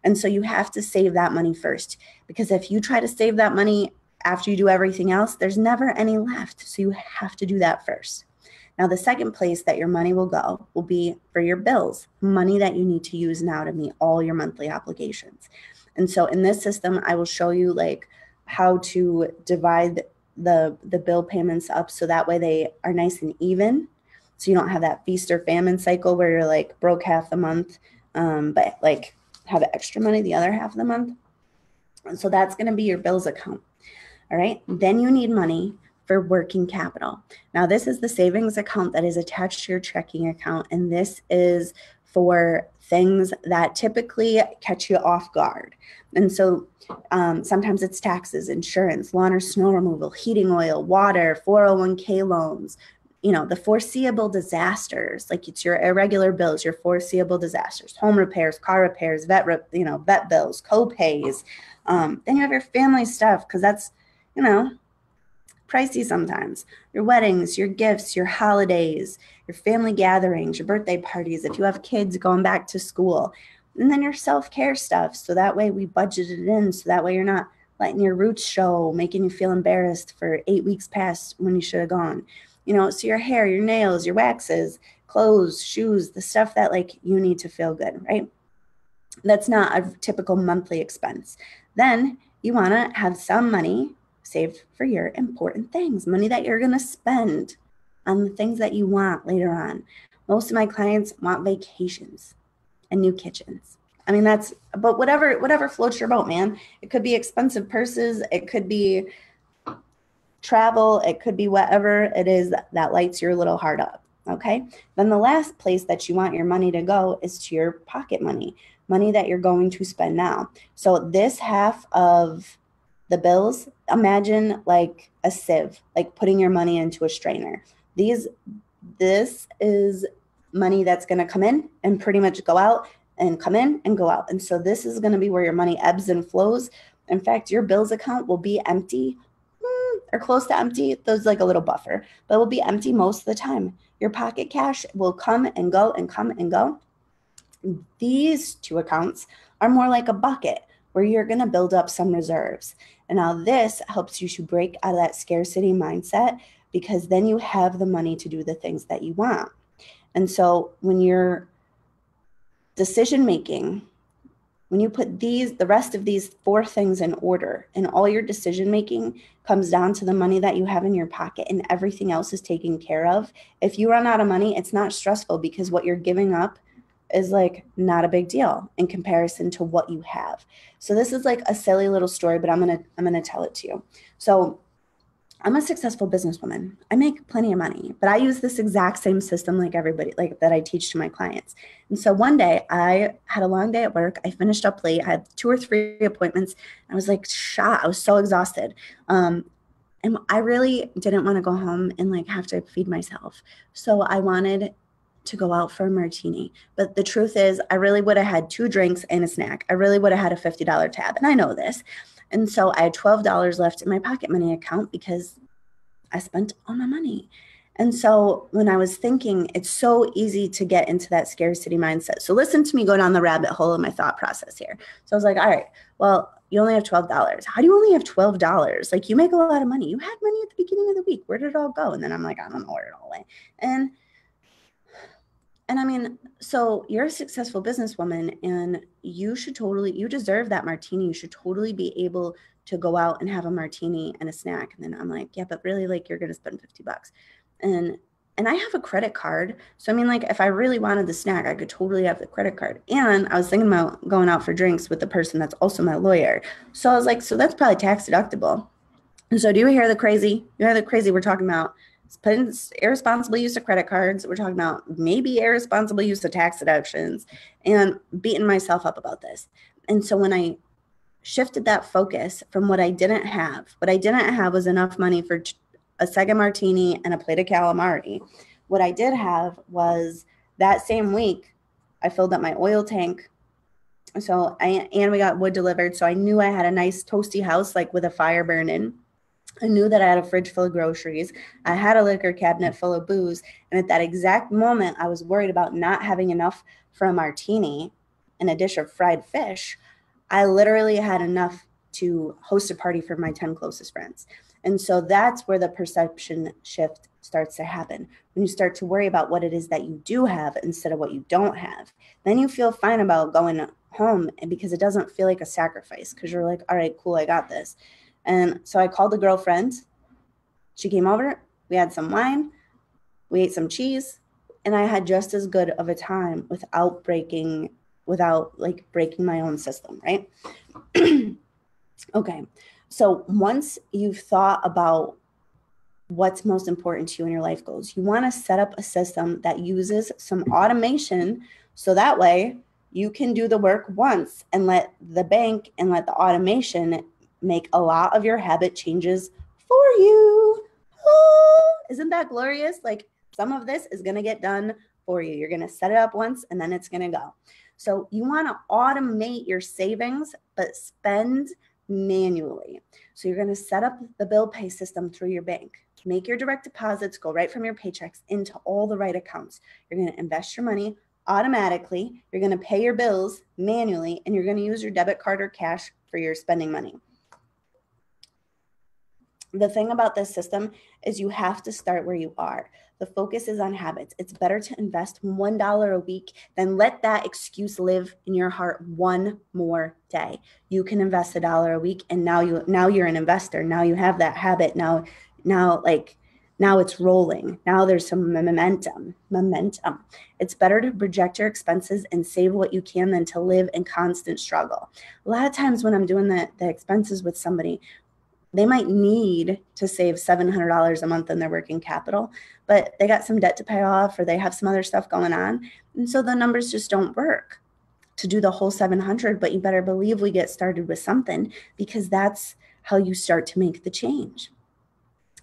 And so you have to save that money first, because if you try to save that money after you do everything else, there's never any left. So you have to do that first. Now, the second place that your money will go will be for your bills, money that you need to use now to meet all your monthly obligations. And so in this system, I will show you like how to divide the bill payments up so that way they are nice and even. So you don't have that feast or famine cycle where you're like broke half the month, but like have extra money the other half of the month. And so that's going to be your bills account. All right. Then you need money for working capital. Now, this is the savings account that is attached to your checking account. And this is for things that typically catch you off guard. And so sometimes it's taxes, insurance, lawn or snow removal, heating oil, water, 401k loans, you know, the foreseeable disasters, like it's your irregular bills, your foreseeable disasters, home repairs, car repairs, vet bills, co-pays. Then you have your family stuff, because that's, you know, pricey sometimes. Your weddings, your gifts, your holidays, your family gatherings, your birthday parties, if you have kids going back to school, and then your self-care stuff. So that way we budgeted it in. So that way you're not letting your roots show, making you feel embarrassed for 8 weeks past when you should have gone. You know, so your hair, your nails, your waxes, clothes, shoes, the stuff that like you need to feel good, right? That's not a typical monthly expense. Then you want to have some money saved for your important things, money that you're going to spend on the things that you want later on. Most of my clients want vacations and new kitchens. I mean, that's, but whatever floats your boat, man. It could be expensive purses. It could be travel. It could be whatever it is that lights your little heart up. Okay. Then the last place that you want your money to go is to your pocket money, money that you're going to spend now. So this half of the bills, imagine like a sieve, like putting your money into a strainer. This is money that's going to come in and pretty much go out, and come in and go out. And so this is going to be where your money ebbs and flows. In fact, your bills account will be empty or close to empty. There's like a little buffer, but it will be empty most of the time. Your pocket cash will come and go and come and go. These two accounts are more like a bucket where you're going to build up some reserves. And now this helps you to break out of that scarcity mindset, because then you have the money to do the things that you want. And so when you're decision making, when you put the rest of these 4 things in order, and all your decision making comes down to the money that you have in your pocket and everything else is taken care of. If you run out of money, it's not stressful, because what you're giving up is like not a big deal in comparison to what you have. So this is like a silly little story, but I'm going to tell it to you. So I'm a successful businesswoman. I make plenty of money, but I use this exact same system like everybody, like that I teach to my clients. And so one day I had a long day at work. I finished up late. I had 2 or 3 appointments. I was like shot. I was so exhausted. And I really didn't want to go home and like have to feed myself. So I wanted to go out for a martini. But the truth is, I really would have had 2 drinks and a snack. I really would have had a $50 tab. And I know this. And so I had $12 left in my pocket money account because I spent all my money. And so when I was thinking, it's so easy to get into that scarcity mindset. So listen to me go down the rabbit hole of my thought process here. So I was like, all right, well, you only have $12. How do you only have $12? Like, you make a lot of money. You had money at the beginning of the week. Where did it all go? And then I'm like, I don't know where it all went. And I mean, so you're a successful businesswoman, and you deserve that martini. You should totally be able to go out and have a martini and a snack. And then I'm like, yeah, but really, like, you're going to spend $50. And I have a credit card. So I mean, like, if I really wanted the snack, I could totally have the credit card. And I was thinking about going out for drinks with the person that's also my lawyer. So I was like, so that's probably tax deductible. And so do you hear the crazy? You hear the crazy we're talking about? Irresponsible use of credit cards. We're talking about maybe irresponsible use of tax deductions, and beating myself up about this. And so when I shifted that focus from what I didn't have was enough money for a second martini and a plate of calamari. What I did have was, that same week, I filled up my oil tank. So we got wood delivered. So I knew I had a nice toasty house, like with a fire burning. I knew that I had a fridge full of groceries. I had a liquor cabinet full of booze. And at that exact moment, I was worried about not having enough for a martini and a dish of fried fish. I literally had enough to host a party for my 10 closest friends. And so that's where the perception shift starts to happen. When you start to worry about what it is that you do have instead of what you don't have, then you feel fine about going home, and because it doesn't feel like a sacrifice, because you're like, all right, cool, I got this. And so I called a girlfriend. She came over, we had some wine, we ate some cheese, and I had just as good of a time without breaking my own system, right? Okay. So once you've thought about what's most important to you in your life goals, you want to set up a system that uses some automation, so that way you can do the work once and let the bank and let the automation make a lot of your habit changes for you. Oh, isn't that glorious? Like, some of this is going to get done for you. You're going to set it up once and then it's going to go. So you want to automate your savings, but spend manually. So you're going to set up the bill pay system through your bank. Make your direct deposits go right from your paychecks into all the right accounts. You're going to invest your money automatically. You're going to pay your bills manually, and you're going to use your debit card or cash for your spending money. The thing about this system is you have to start where you are. The focus is on habits. It's better to invest $1 a week than let that excuse live in your heart one more day. You can invest $1 a week, and now you're an investor. Now you have that habit. Now it's rolling. Now there's some momentum. It's better to project your expenses and save what you can than to live in constant struggle. A lot of times when I'm doing the expenses with somebody, they might need to save $700 a month in their working capital, but they got some debt to pay off, or they have some other stuff going on. And so the numbers just don't work to do the whole 700, but you better believe we get started with something, because that's how you start to make the change.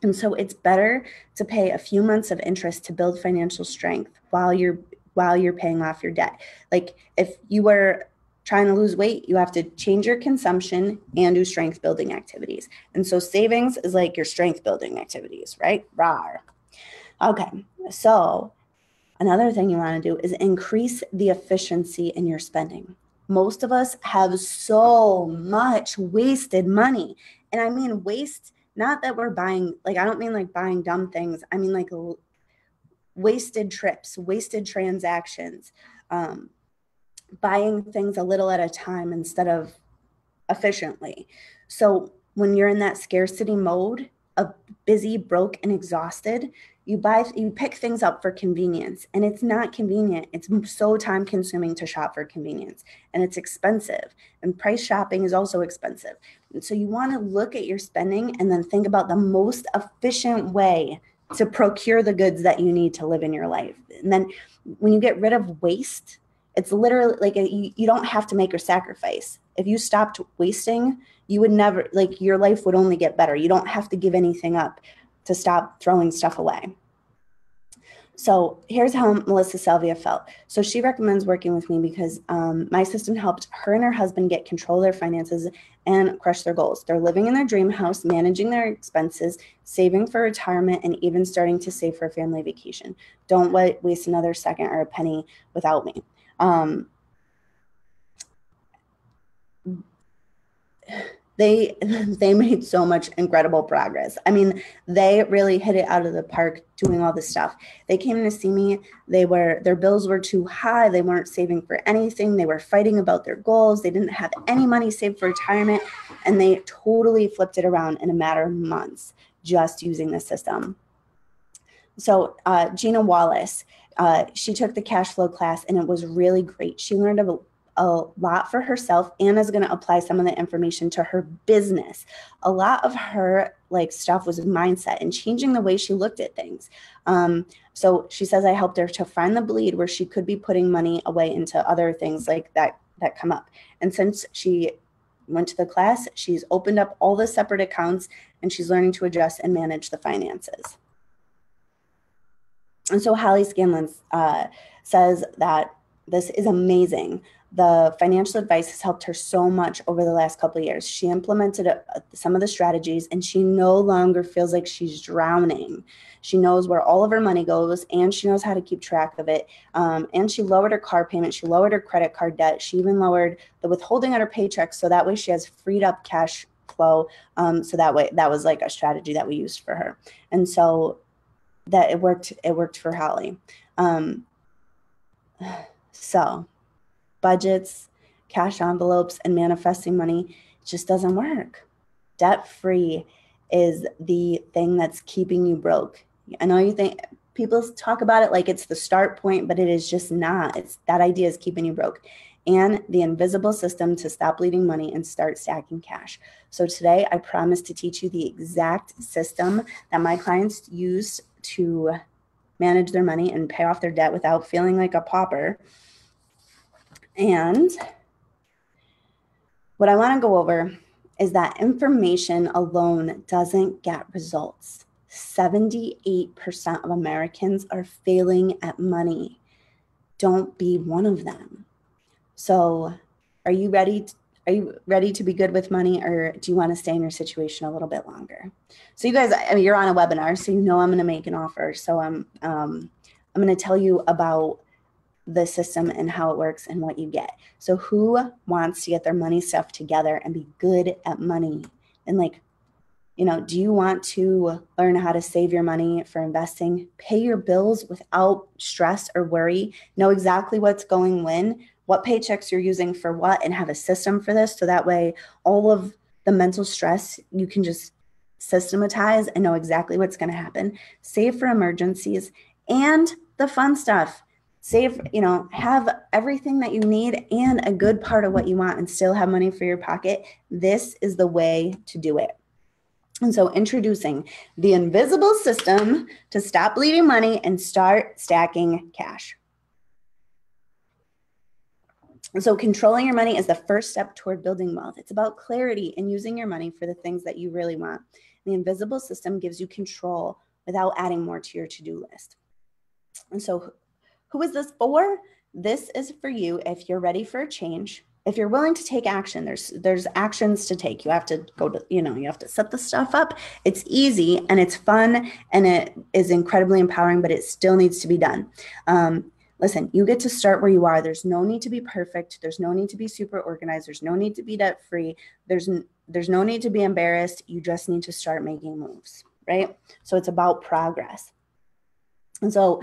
And so it's better to pay a few months of interest to build financial strength while you're paying off your debt. Like, if you were trying to lose weight, you have to change your consumption and do strength building activities. And so savings is like your strength building activities, right? Rawr. Okay. So another thing you want to do is increase the efficiency in your spending. Most of us have so much wasted money. And I mean waste, not that we're buying, like, I don't mean like buying dumb things. I mean like wasted trips, wasted transactions, buying things a little at a time instead of efficiently. So when you're in that scarcity mode of busy, broke, and exhausted, you pick things up for convenience, and it's not convenient. It's so time consuming to shop for convenience, and it's expensive, and price shopping is also expensive. And so you want to look at your spending and then think about the most efficient way to procure the goods that you need to live in your life. And then when you get rid of waste, it's literally like you don't have to make a sacrifice. If you stopped wasting, you would never, like, your life would only get better. You don't have to give anything up to stop throwing stuff away. So here's how Melissa Salvia felt. So she recommends working with me because my system helped her and her husband get control of their finances and crush their goals. They're living in their dream house, managing their expenses, saving for retirement, and even starting to save for a family vacation. Don't waste another second or a penny without me. They made so much incredible progress. I mean, they really hit it out of the park doing all this stuff. They came to see me. Their bills were too high. They weren't saving for anything. They were fighting about their goals. They didn't have any money saved for retirement, and they totally flipped it around in a matter of months just using the system. So Gina Wallace, she took the cash flow class, and it was really great. She learned a lot for herself and is going to apply some of the information to her business. A lot of her stuff was mindset and changing the way she looked at things. So she says I helped her to find the bleed where she could be putting money away into other things like that come up. And since she went to the class, she's opened up all the separate accounts, and she's learning to adjust and manage the finances. And so Holly Scanlon says that this is amazing. The financial advice has helped her so much over the last couple of years. She implemented some of the strategies, and she no longer feels like she's drowning. She knows where all of her money goes, and she knows how to keep track of it. And she lowered her car payment. She lowered her credit card debt. She even lowered the withholding on her paycheck, so that way she has freed up cash flow. So that way, that was like a strategy that we used for her. And so that it worked for Holly. So budgets, cash envelopes, and manifesting money just doesn't work. Debt-free is the thing that's keeping you broke. I know you think people talk about it like it's the start point, but it is just not. It's that idea is keeping you broke. And the invisible system to stop bleeding money and start stacking cash. So today I promise to teach you the exact system that my clients use to manage their money and pay off their debt without feeling like a pauper. And what I want to go over is that information alone doesn't get results. 78% of Americans are failing at money. Don't be one of them. So are you ready to be good with money, or do you want to stay in your situation a little bit longer? So you guys, I mean, you're on a webinar, so you know I'm going to make an offer. So I'm going to tell you about the system and how it works and what you get. So who wants to get their money stuff together and be good at money? And like, you know, do you want to learn how to save your money for investing, pay your bills without stress or worry, know exactly what's going when, what paychecks you're using for what, and have a system for this? So that way all of the mental stress you can just systematize and know exactly what's going to happen. Save for emergencies and the fun stuff. Save, you know, have everything that you need and a good part of what you want and still have money for your pocket. This is the way to do it. And so introducing the invisible system to stop bleeding money and start stacking cash. So controlling your money is the first step toward building wealth. It's about clarity and using your money for the things that you really want. The invisible system gives you control without adding more to your to-do list. And so who is this for? This is for you if you're ready for a change. If you're willing to take action, there's actions to take. You have to go to, you have to set the stuff up. It's easy and it's fun and it is incredibly empowering, but it still needs to be done. Listen, you get to start where you are. There's no need to be perfect. There's no need to be super organized. There's no need to be debt free. There's no need to be embarrassed. You just need to start making moves, right? So it's about progress. And so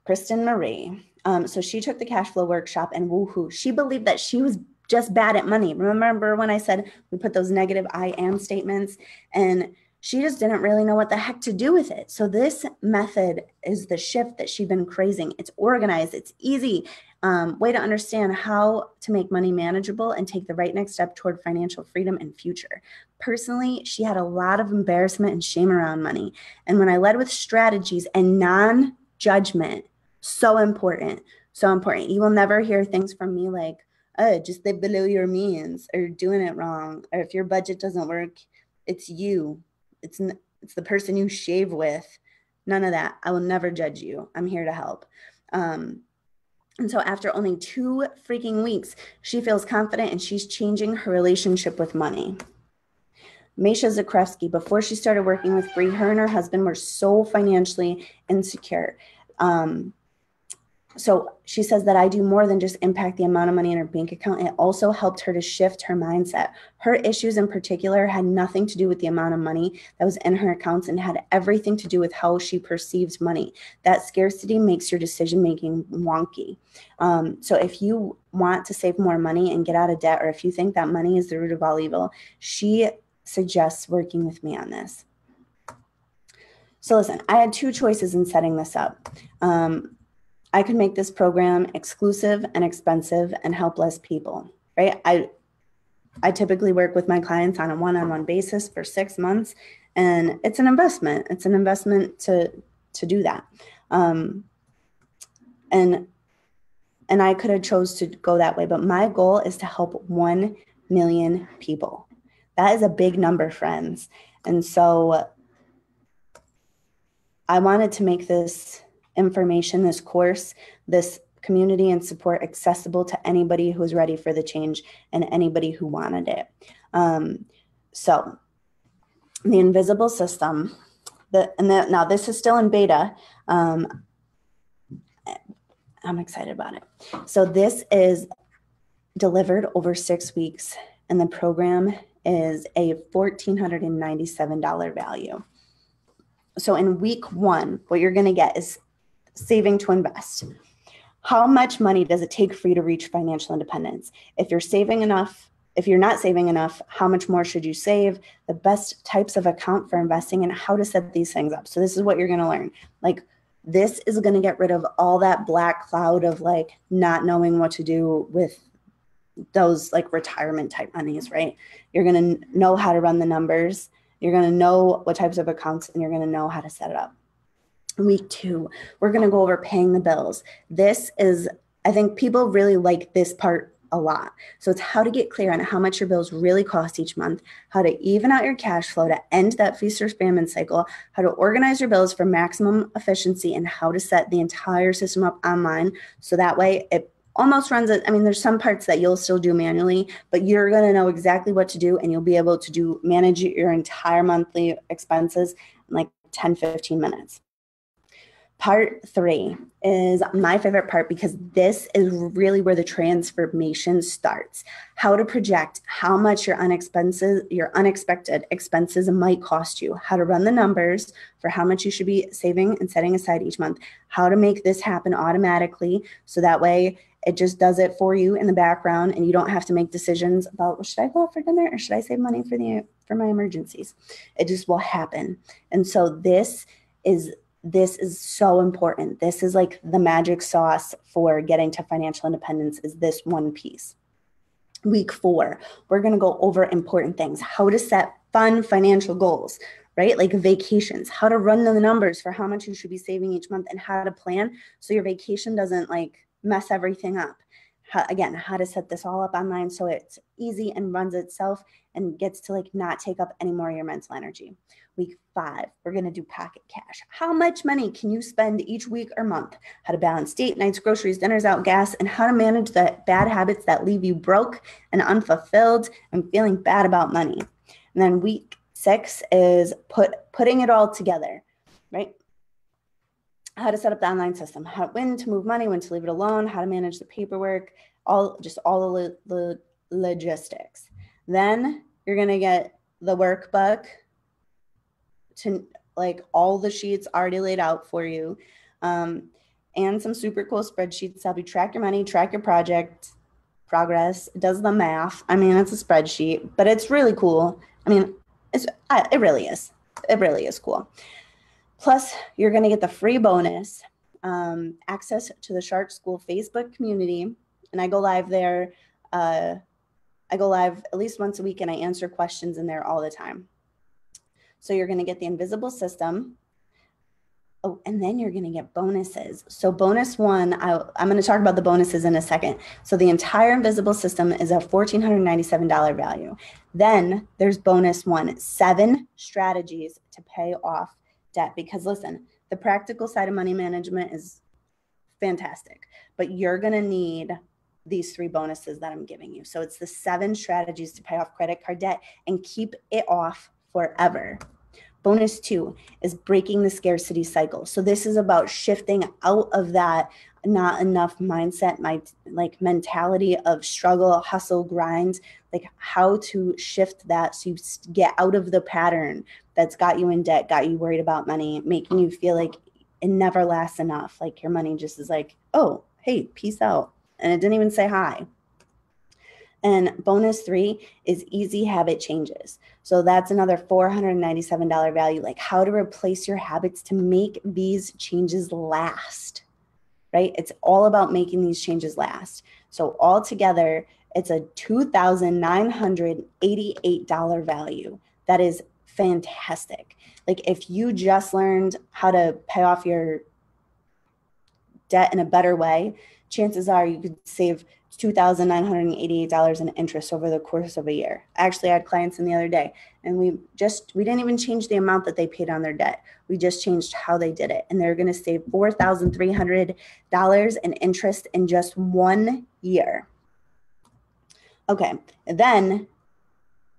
Kristen Marie, so she took the cash flow workshop and woohoo, she believed that she was just bad at money. Remember when I said we put those negative I am statements, and she just didn't really know what the heck to do with it. So this method is the shift that she'd been craving. It's organized, it's easy, way to understand how to make money manageable and take the right next step toward financial freedom and future. Personally, she had a lot of embarrassment and shame around money. And when I led with strategies and non-judgment, so important, so important. You will never hear things from me like, oh, just live below your means or doing it wrong. Or if your budget doesn't work, it's you. It's the person you shave with. None of that. I will never judge you. I'm here to help. And so after only 2 freaking weeks, she feels confident and she's changing her relationship with money. Misha Zakrevsky, before she started working with Brie, her and her husband were so financially insecure. So she says that I do more than just impact the amount of money in her bank account. It also helped her to shift her mindset. Her issues in particular had nothing to do with the amount of money that was in her accounts and had everything to do with how she perceives money. That scarcity makes your decision-making wonky. So if you want to save more money and get out of debt, or if you think that money is the root of all evil, she suggests working with me on this. So listen, I had 2 choices in setting this up. I could make this program exclusive and expensive and help less people, right? I typically work with my clients on a one-on-one basis for 6 months, and it's an investment. It's an investment to do that. And I could have chose to go that way, but my goal is to help 1 million people. That is a big number, friends. And so I wanted to make this information, this course, this community and support accessible to anybody who's ready for the change and anybody who wanted it. So the invisible system, now this is still in beta. I'm excited about it. So this is delivered over 6 weeks, and the program is a $1,497 value. So in week 1, what you're going to get is saving to invest. How much money does it take for you to reach financial independence? If you're saving enough, if you're not saving enough, how much more should you save? The best types of account for investing and how to set these things up. So this is what you're going to learn. Like, this is going to get rid of all that black cloud of like not knowing what to do with those like retirement type monies, right? You're going to know how to run the numbers. You're going to know what types of accounts, and you're going to know how to set it up. Week 2, we're going to go over paying the bills. This is, I think people really like this part a lot. So it's how to get clear on how much your bills really cost each month, how to even out your cash flow to end that feast or famine cycle, how to organize your bills for maximum efficiency, and how to set the entire system up online. So that way it almost runs it. I mean, there's some parts that you'll still do manually, but you're going to know exactly what to do, and you'll be able to manage your entire monthly expenses in like 10, 15 minutes. Part 3 is my favorite part because this is really where the transformation starts. How to project how much your unexpected expenses might cost you, how to run the numbers for how much you should be saving and setting aside each month, how to make this happen automatically so that way it just does it for you in the background and you don't have to make decisions about, well, should I go out for dinner or should I save money for my emergencies? It just will happen. And so this is so important. This is like the magic sauce for getting to financial independence, is this one piece. Week 4, we're going to go over important things, how to set fun financial goals, right? Like vacations, how to run the numbers for how much you should be saving each month, and how to plan so your vacation doesn't like mess everything up. How to set this all up online so it's easy and runs itself and gets to like not take up any more of your mental energy. Week 5, we're going to do pocket cash. How much money can you spend each week or month? How to balance date nights, groceries, dinners out, gas, and how to manage the bad habits that leave you broke and unfulfilled and feeling bad about money. And then week 6 is putting it all together, right? How to set up the online system, when to move money, when to leave it alone, how to manage the paperwork, all the logistics. Then you're going to get the workbook to like all the sheets already laid out for you, and some super cool spreadsheets to help you track your money, track your project progress. It does the math. I mean, it's a spreadsheet, but it's really cool. I mean, it really is. It really is cool. Plus, you're going to get the free bonus, access to the Shark School Facebook community. And I go live there. I go live at least once a week, and I answer questions in there all the time. So you're going to get the invisible system. Oh, and then you're going to get bonuses. So bonus 1, I'm going to talk about the bonuses in a second. So the entire invisible system is a $1,497 value. Then there's bonus 1, 7 strategies to pay off debt. Because listen, the practical side of money management is fantastic, but you're going to need these 3 bonuses that I'm giving you. So it's the 7 strategies to pay off credit card debt and keep it off forever. Bonus 2 is breaking the scarcity cycle. So this is about shifting out of that not enough mindset, mentality of struggle, hustle, grind, like how to shift that so you get out of the pattern that's got you in debt, got you worried about money, making you feel like it never lasts enough. Like your money just is like, oh, hey, peace out. And it didn't even say hi. And bonus 3 is easy habit changes. So that's another $497 value, like how to replace your habits to make these changes last, right? It's all about making these changes last. So altogether, it's a $2,988 value. That is fantastic. Like if you just learned how to pay off your debt in a better way, chances are you could save $2,988 in interest over the course of a year. I actually had clients in the other day, and we didn't even change the amount that they paid on their debt. We just changed how they did it. And they're going to save $4,300 in interest in just 1 year. Okay. Then,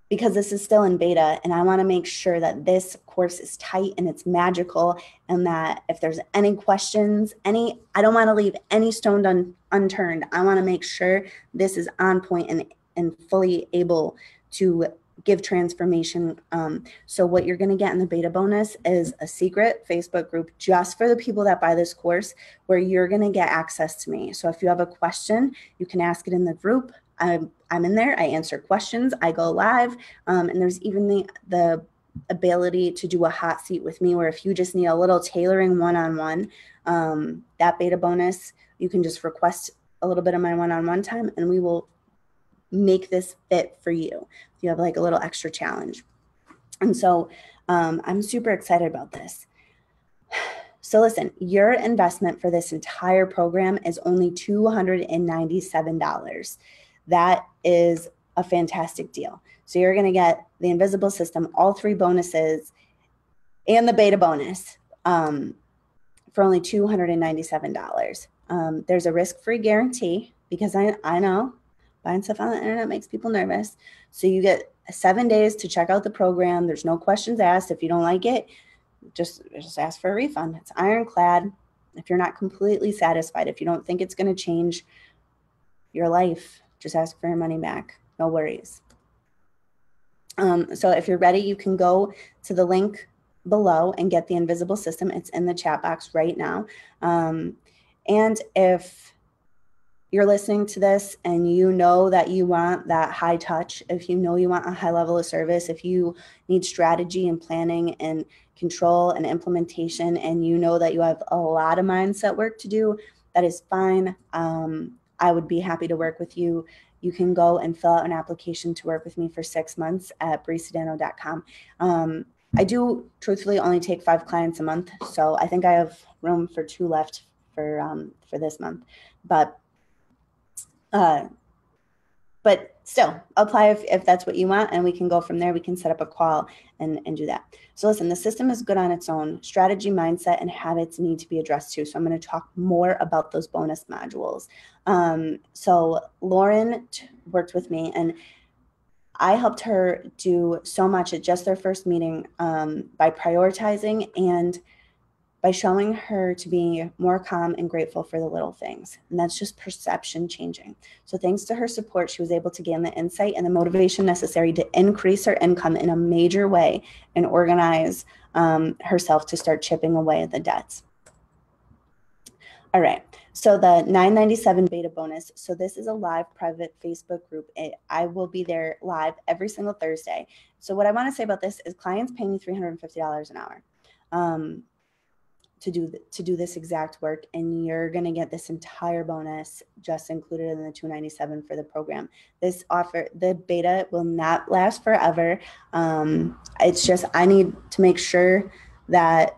because this is still in beta and I want to make sure that this course is tight and it's magical, and that if there's any questions, I don't want to leave any stone unturned. I want to make sure this is on point and fully able to give transformation. So what you're going to get in the beta bonus is a secret Facebook group just for the people that buy this course, where you're going to get access to me. So if you have a question, you can ask it in the group. I'm in there. I answer questions. I go live. And there's even the ability to do a hot seat with me, where if you just need a little tailoring one-on-one, that beta bonus, you can just request a little bit of my one-on-one time, and we will make this fit for you. You have like a little extra challenge. And so I'm super excited about this. So listen, your investment for this entire program is only $297. That is a fantastic deal. So you're going to get the invisible system, all 3 bonuses, and the beta bonus for only $297. There's a risk-free guarantee, because I know buying stuff on the internet makes people nervous. So you get 7 days to check out the program. There's no questions asked. If you don't like it, just ask for a refund. It's ironclad. If you're not completely satisfied, if you don't think it's going to change your life, just ask for your money back. No worries. So if you're ready, you can go to the link below and get the invisible system. It's in the chat box right now. And if you're listening to this and you know that you want that high touch, if you know you want a high level of service, if you need strategy and planning and control and implementation, and you know that you have a lot of mindset work to do, that is fine. I would be happy to work with you. You can go and fill out an application to work with me for 6 months at briesodano.com. I do truthfully only take 5 clients a month, so I think I have room for 2 left for this month. But still, apply if that's what you want, and we can go from there. We can set up a call and do that. So listen, the system is good on its own. Strategy, mindset, and habits need to be addressed too. So I'm going to talk more about those bonus modules. So Lauren worked with me, and I helped her do so much at just their first meeting by prioritizing and by showing her to be more calm and grateful for the little things. And that's just perception changing. So thanks to her support, she was able to gain the insight and the motivation necessary to increase her income in a major way and organize herself to start chipping away at the debts. All right, so the $997 beta bonus. So this is a live private Facebook group. I will be there live every single Thursday. So what I wanna say about this is clients pay me $350 an hour. To do this exact work, and you're going to get this entire bonus just included in the $297 for the program. This offer, the beta, will not last forever. It's just, I need to make sure that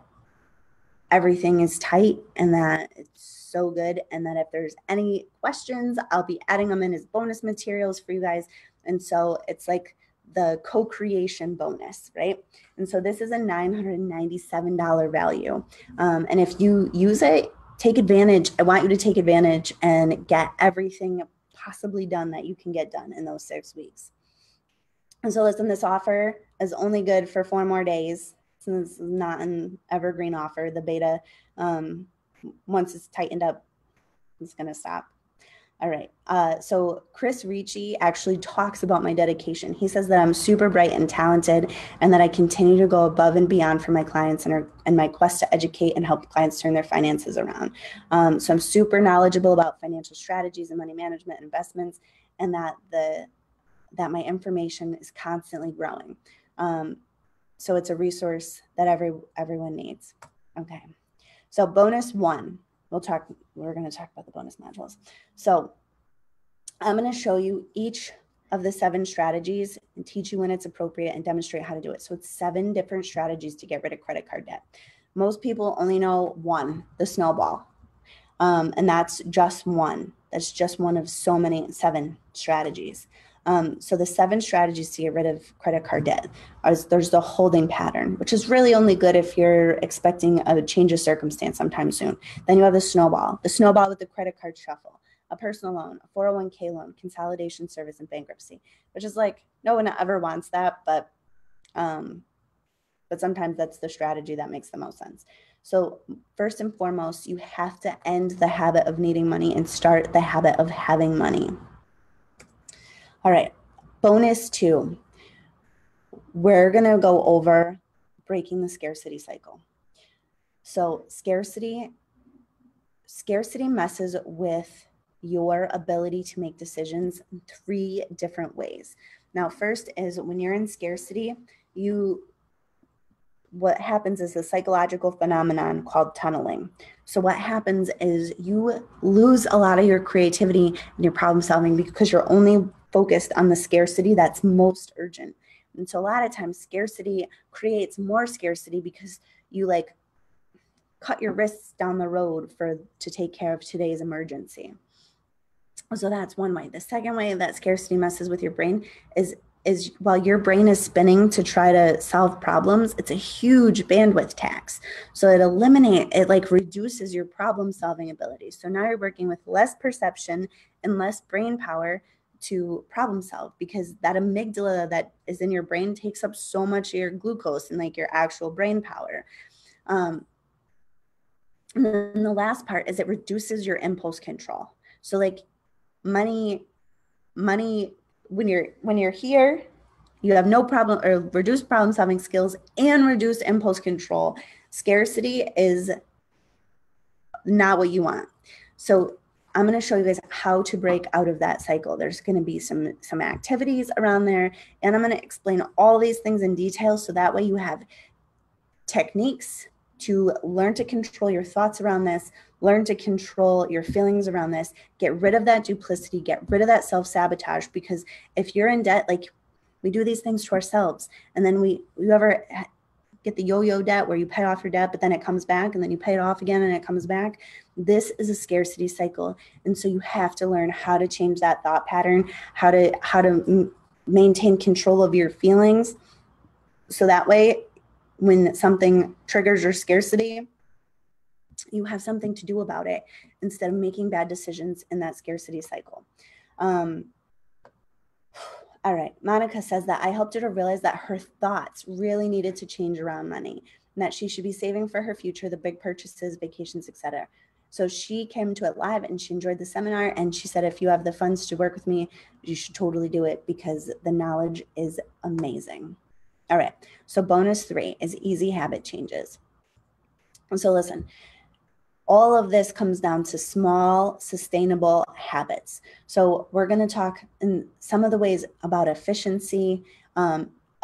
everything is tight and that it's so good, and that if there's any questions, I'll be adding them in as bonus materials for you guys. And so it's like the co-creation bonus, right? And so this is a $997 value. And if you use it, take advantage. I want you to take advantage and get everything possibly done that you can get done in those 6 weeks. And so listen, this offer is only good for 4 more days. So this is not an evergreen offer. The beta, once it's tightened up, it's going to stop. All right. So Chris Ricci actually talks about my dedication. He says that I'm super bright and talented, and that I continue to go above and beyond for my clients and my quest to educate and help clients turn their finances around. So I'm super knowledgeable about financial strategies and money management and investments, and that my information is constantly growing. So it's a resource that everyone needs. Okay. So bonus 1. We're going to talk about the bonus modules. So I'm going to show you each of the 7 strategies and teach you when it's appropriate and demonstrate how to do it. So it's 7 different strategies to get rid of credit card debt. Most people only know 1, the snowball. And that's just one. That's just one of so many 7 strategies. So the 7 strategies to get rid of credit card debt there's the holding pattern, which is really only good if you're expecting a change of circumstance sometime soon. Then you have the snowball with the credit card shuffle, a personal loan, a 401k loan, consolidation, service, and bankruptcy, which is like, no one ever wants that, but sometimes that's the strategy that makes the most sense. So first and foremost, you have to end the habit of needing money and start the habit of having money. All right, bonus 2. we're going to go over breaking the scarcity cycle. So scarcity messes with your ability to make decisions in 3 different ways. Now, first is when you're in scarcity, what happens is a psychological phenomenon called tunneling. So what happens is you lose a lot of your creativity and your problem solving because you're only focused on the scarcity that's most urgent. And so a lot of times scarcity creates more scarcity because you like cut your wrists down the road to take care of today's emergency. So that's one way. The second way that scarcity messes with your brain is while your brain is spinning to try to solve problems, it's a huge bandwidth tax. So it like reduces your problem solving ability. So now you're working with less perception and less brain power to problem solve because that amygdala that is in your brain takes up so much of your glucose and like your actual brain power. And then the last part is it reduces your impulse control. So like money, when you're here, you have no problem or reduced problem solving skills and reduced impulse control. Scarcity is not what you want. So I'm going to show you guys how to break out of that cycle. There's going to be some activities around there, and I'm going to explain all these things in detail so that way you have techniques to learn to control your thoughts around this, learn to control your feelings around this, get rid of that duplicity, get rid of that self-sabotage, because if you're in debt, like we do these things to ourselves, and then you ever get the yo-yo debt where you pay off your debt, but then it comes back, and then you pay it off again and it comes back. This is a scarcity cycle. And so you have to learn how to change that thought pattern, how to maintain control of your feelings. So that way, when something triggers your scarcity, you have something to do about it instead of making bad decisions in that scarcity cycle. All right. Monica says that I helped her to realize that her thoughts really needed to change around money and that she should be saving for her future, the big purchases, vacations, etc. So she came to it live and she enjoyed the seminar. And she said, if you have the funds to work with me, you should totally do it because the knowledge is amazing. All right. So bonus 3 is easy habit changes. So listen, all of this comes down to small, sustainable habits. So we're going to talk in some of the ways about efficiency.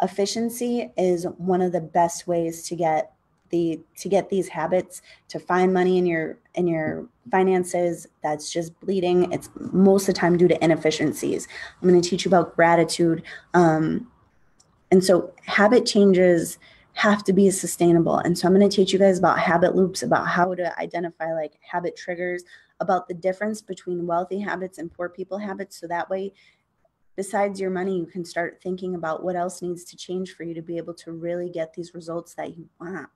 Efficiency is one of the best ways to get these habits, to find money in your finances that's just bleeding. It's most of the time due to inefficiencies. I'm going to teach you about gratitude. And so habit changes have to be sustainable. And so I'm going to teach you guys about habit loops, about how to identify like habit triggers, about the difference between wealthy habits and poor people habits. So that way, besides your money, you can start thinking about what else needs to change for you to be able to really get these results that you want.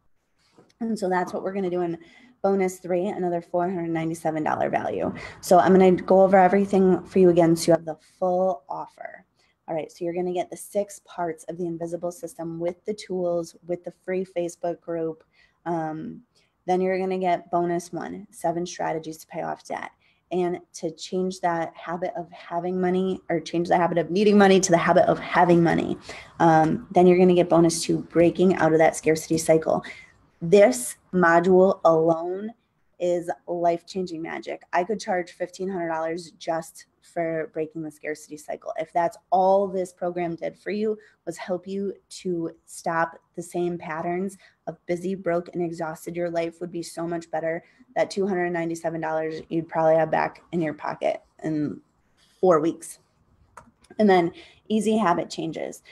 And so that's what we're going to do in bonus 3, another $497 value. So I'm going to go over everything for you again so you have the full offer. All right, so you're going to get the 6 parts of the invisible system with the tools, with the free Facebook group. Then you're going to get bonus 1, 7 strategies to pay off debt. And to change that habit of having money, or change the habit of needing money to the habit of having money. Then you're going to get bonus 2, breaking out of that scarcity cycle. This module alone is life-changing magic. I could charge $1,500 just for breaking the scarcity cycle. If that's all this program did for you, was help you to stop the same patterns of busy, broke, and exhausted, your life would be so much better. That $297 you'd probably have back in your pocket in 4 weeks. And then easy habit changes.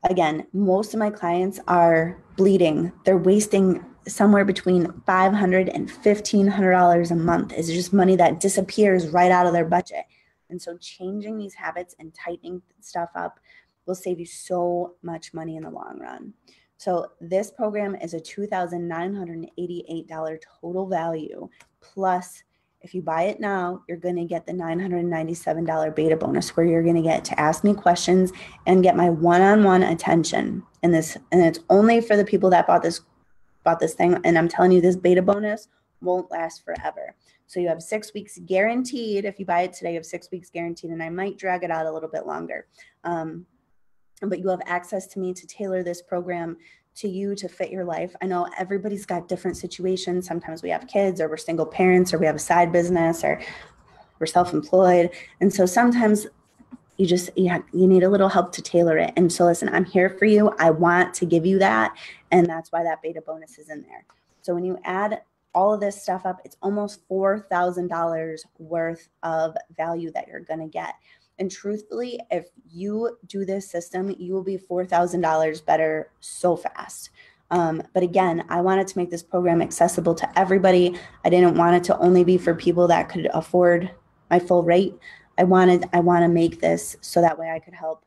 Again, most of my clients are bleeding. They're wasting somewhere between $500 and $1,500 a month. It's just money that disappears right out of their budget. And so changing these habits and tightening stuff up will save you so much money in the long run. So this program is a $2,988 total value. Plus, if you buy it now, you're going to get the $997 beta bonus, where you're going to get to ask me questions and get my one-on-one attention. And it's only for the people that bought this thing. And I'm telling you, this beta bonus won't last forever. So you have 6 weeks guaranteed. If you buy it today, you have 6 weeks guaranteed, and I might drag it out a little bit longer. but you have access to me to tailor this program to you to fit your life. I know everybody's got different situations. Sometimes we have kids, or we're single parents, or we have a side business, or we're self-employed. And so sometimes you need a little help to tailor it. And so listen, I'm here for you. I want to give you that. And that's why that beta bonus is in there. So when you add all of this stuff up, it's almost $4,000 worth of value that you're going to get. And truthfully, if you do this system, you will be $4,000 better so fast. But again, I wanted to make this program accessible to everybody. I didn't want it to only be for people that could afford my full rate. I want to make this so that way I could help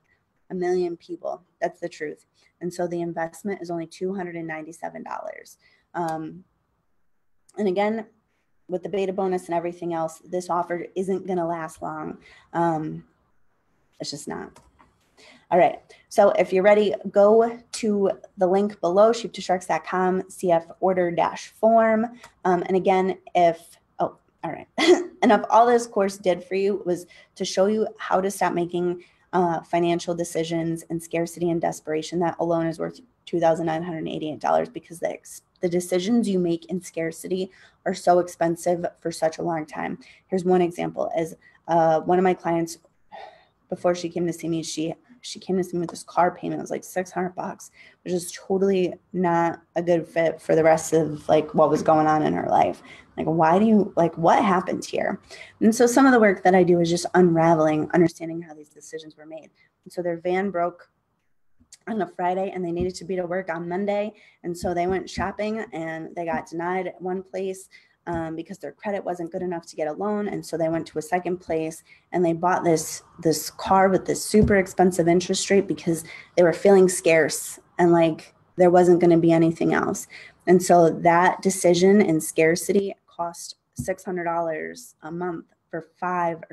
1 million people. That's the truth. And so the investment is only $297. And again, with the beta bonus and everything else, this offer isn't going to last long. It's just not. All right. So if you're ready, go to the link below, sheep2sharks.com, CF order-form. And again, all right. And if all this course did for you was to show you how to stop making financial decisions in scarcity and desperation, that alone is worth $2,988, because the decisions you make in scarcity are so expensive for such a long time. Here's one example. As one of my clients, before she came to see me, she came to see me with this car payment. It was like $600, which is totally not a good fit for the rest of like what was going on in her life. Like, what happened here? And so some of the work that I do is just unraveling, understanding how these decisions were made. And so their van broke on a Friday and they needed to be to work on Monday. And so they went shopping and they got denied at one place because their credit wasn't good enough to get a loan. And so they went to a second place and they bought this car with this super expensive interest rate because they were feeling scarce and like there wasn't going to be anything else. And so that decision in scarcity cost $600 a month for 5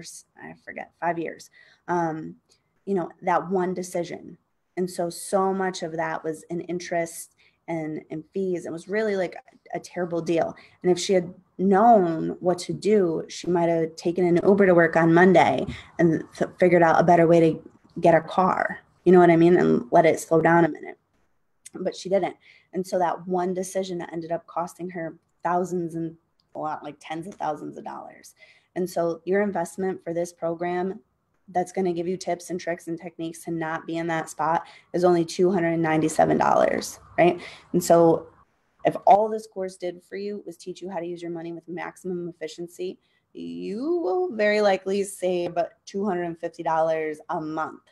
years. That one decision. And so much of that was in interest and fees. It was really like a terrible deal. And if she had known what to do, she might have taken an Uber to work on Monday and figured out a better way to get a car. You know what I mean? And let it slow down a minute. But she didn't. And so that one decision ended up costing her thousands and like tens of thousands of dollars. And so your investment for this program that's going to give you tips and tricks and techniques to not be in that spot is only $297, right? And so if all this course did for you was teach you how to use your money with maximum efficiency, you will very likely save $250 a month.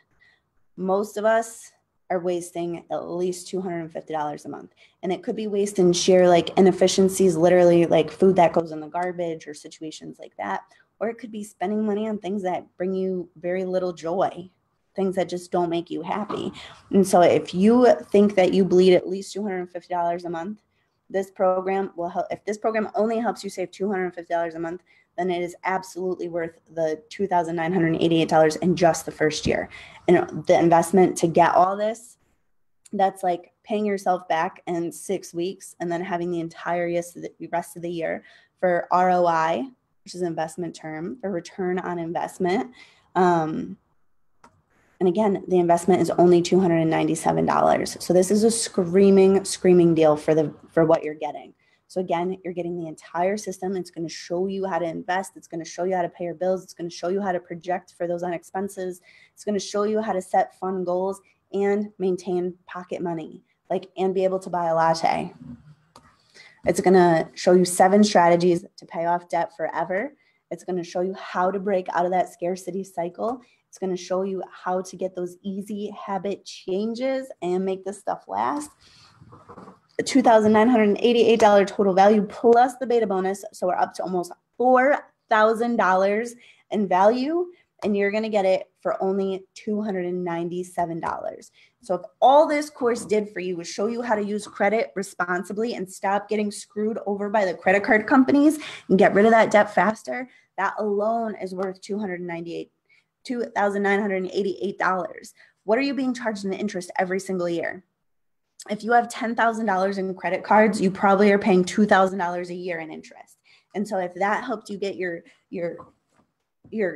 Most of us are wasting at least $250 a month. And it could be waste in sheer like inefficiencies, literally like food that goes in the garbage or situations like that. Or it could be spending money on things that bring you very little joy, things that just don't make you happy. And so if you think that you bleed at least $250 a month, this program will help. If this program only helps you save $250 a month, then it is absolutely worth the $2,988 in just the first year. And the investment to get all this, that's like paying yourself back in 6 weeks and then having the entire rest of the year for ROI, which is an investment term, for return on investment. And again, the investment is only $297. So this is a screaming deal for what you're getting. So again, you're getting the entire system. It's going to show you how to invest. It's going to show you how to pay your bills. It's going to show you how to project for those expenses. It's going to show you how to set fun goals and maintain pocket money, and be able to buy a latte. It's going to show you 7 strategies to pay off debt forever. It's going to show you how to break out of that scarcity cycle. It's going to show you how to get those easy habit changes and make this stuff last. The $2,988 total value plus the beta bonus. So we're up to almost $4,000 in value, and you're going to get it for only $297. So if all this course did for you was show you how to use credit responsibly and stop getting screwed over by the credit card companies and get rid of that debt faster, that alone is worth $2,988. What are you being charged in interest every single year? If you have $10,000 in credit cards, you probably are paying $2,000 a year in interest. And so if that helped you get your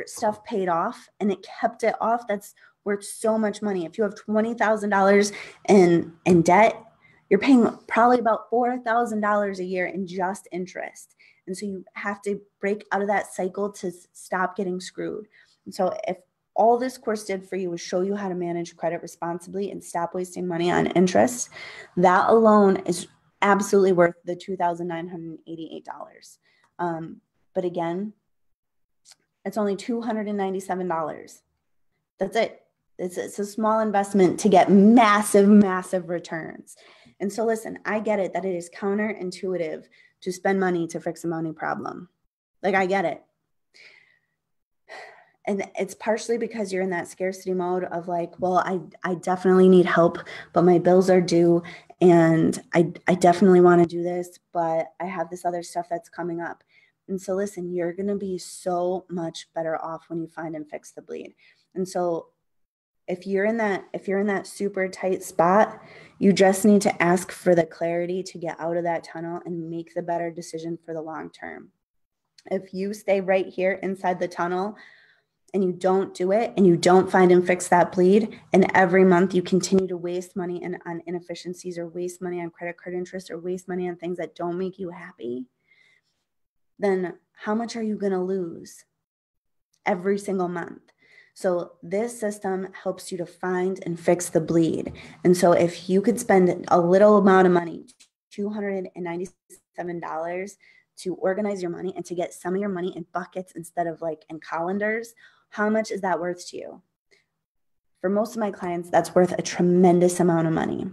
stuff paid off and it kept it off, that's worth so much money. If you have $20,000 in debt, you're paying probably about $4,000 a year in just interest. And so you have to break out of that cycle to stop getting screwed. And so if all this course did for you was show you how to manage credit responsibly and stop wasting money on interest, that alone is absolutely worth the $2,988. But again, it's only $297. That's it. It's a small investment to get massive, massive returns. And so listen, I get it that it is counterintuitive to spend money to fix a money problem. Like, I get it. And it's partially because you're in that scarcity mode of like, well, I definitely need help, but my bills are due and I definitely want to do this, but I have this other stuff that's coming up. And so listen, you're going to be so much better off when you find and fix the bleed. And so if you're in that super tight spot, you just need to ask for the clarity to get out of that tunnel and make the better decision for the long term. If you stay right here inside the tunnel and you don't do it and you don't find and fix that bleed, and every month you continue to waste money on inefficiencies or waste money on credit card interest or waste money on things that don't make you happy, then how much are you going to lose every single month? So this system helps you to find and fix the bleed. And so if you could spend a little amount of money, $297, to organize your money and to get some of your money in buckets instead of like in colanders, how much is that worth to you? For most of my clients, that's worth a tremendous amount of money.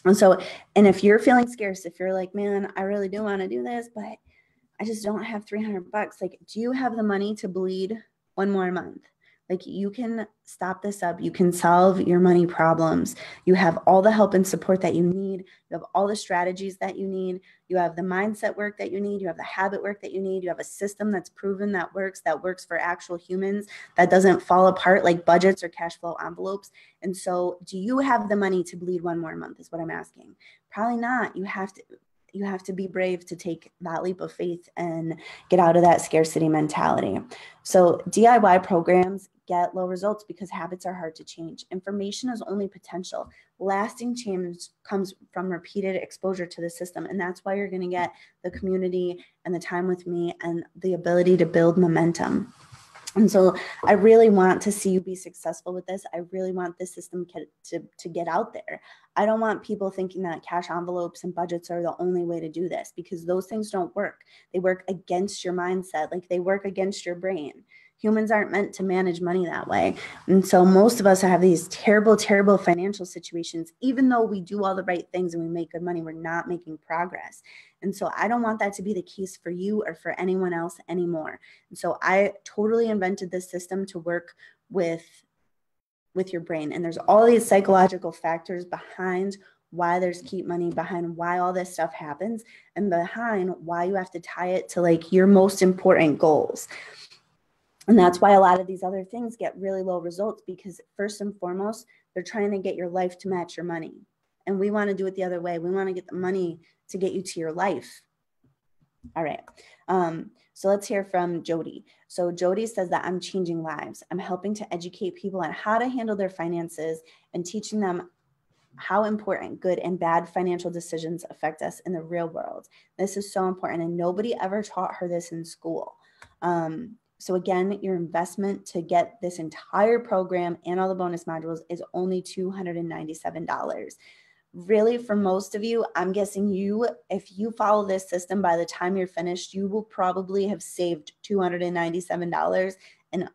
And if you're feeling scarce, if you're like, man, I really do want to do this, but I just don't have $300, like, do you have the money to bleed one more month? Like, you can stop this up. You can solve your money problems. You have all the help and support that you need. You have all the strategies that you need. You have the mindset work that you need. You have the habit work that you need. You have a system that's proven that works for actual humans, that doesn't fall apart like budgets or cash flow envelopes. And so do you have the money to bleed one more month is what I'm asking. Probably not. You have to be brave to take that leap of faith and get out of that scarcity mentality. So DIY programs get low results because habits are hard to change. Information is only potential. Lasting change comes from repeated exposure to the system. And that's why you're going to get the community and the time with me and the ability to build momentum. And so I really want to see you be successful with this. I really want this system to get out there. I don't want people thinking that cash envelopes and budgets are the only way to do this, because those things don't work. They work against your mindset, like they work against your brain. Humans aren't meant to manage money that way. And so most of us have these terrible, terrible financial situations. Even though we do all the right things and we make good money, we're not making progress. And so I don't want that to be the case for you or for anyone else anymore. And so I totally invented this system to work with your brain. And there's all these psychological factors behind why there's keep money, behind why all this stuff happens, and behind why you have to tie it to like your most important goals. And that's why a lot of these other things get really low results, because first and foremost, they're trying to get your life to match your money. And we want to do it the other way. We want to get the money to get you to your life. All right. So let's hear from Jody. So Jody says that I'm changing lives. I'm helping to educate people on how to handle their finances and teaching them how important good and bad financial decisions affect us in the real world. This is so important. And nobody ever taught her this in school. So again, your investment to get this entire program and all the bonus modules is only $297. Really, for most of you, I'm guessing if you follow this system, by the time you're finished, you will probably have saved $297 in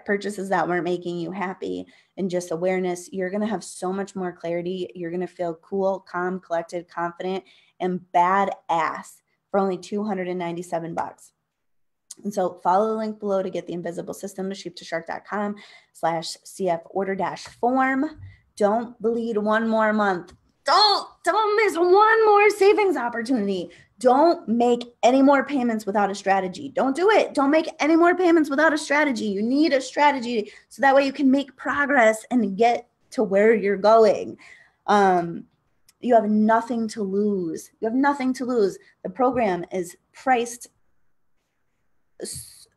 purchases that weren't making you happy, and just awareness. You're going to have so much more clarity. You're going to feel cool, calm, collected, confident, and badass for only $297. And so follow the link below to get the invisible system to sheep2shark.com/CF order-form. Don't bleed one more month. Don't miss one more savings opportunity. Don't make any more payments without a strategy. Don't do it. Don't make any more payments without a strategy. You need a strategy so that way you can make progress and get to where you're going. You have nothing to lose. You have nothing to lose. The program is priced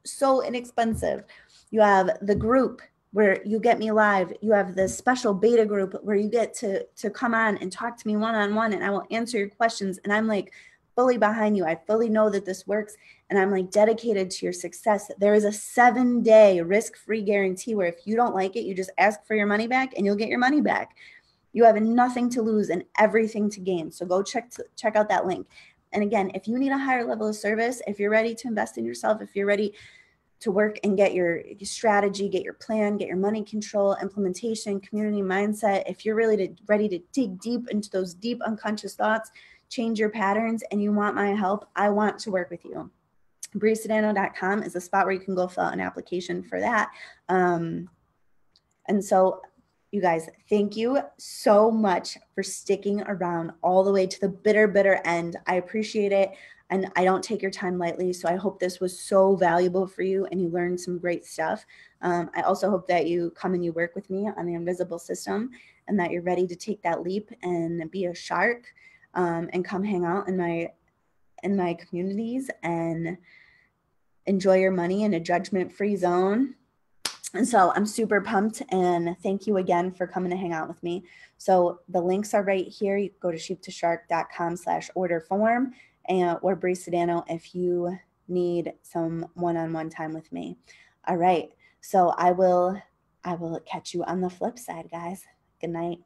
so inexpensive. You have the group where you get me live. You have this special beta group where you get to come on and talk to me one-on-one, and I will answer your questions. And I'm like fully behind you. I fully know that this works, and I'm like dedicated to your success. There is a 7-day risk-free guarantee where if you don't like it, you just ask for your money back and you'll get your money back. You have nothing to lose and everything to gain. So go check out that link. And again, if you need a higher level of service, if you're ready to invest in yourself, if you're ready to work and get your strategy, get your plan, get your money control, implementation, community mindset, if you're really ready to dig deep into those deep unconscious thoughts, change your patterns, and you want my help, I want to work with you. BrieSodano.com is a spot where you can go fill out an application for that. And so you guys, thank you so much for sticking around all the way to the bitter end. I appreciate it. And I don't take your time lightly. So I hope this was so valuable for you and you learned some great stuff. I also hope that you come and you work with me on the invisible system and that you're ready to take that leap and be a shark, and come hang out in my communities and enjoy your money in a judgment-free zone. And so I'm super pumped, and thank you again for coming to hang out with me. So the links are right here. You can go to sheep2shark.com/order form, or Brie Sodano if you need some one-on-one time with me. All right. So I will catch you on the flip side, guys. Good night.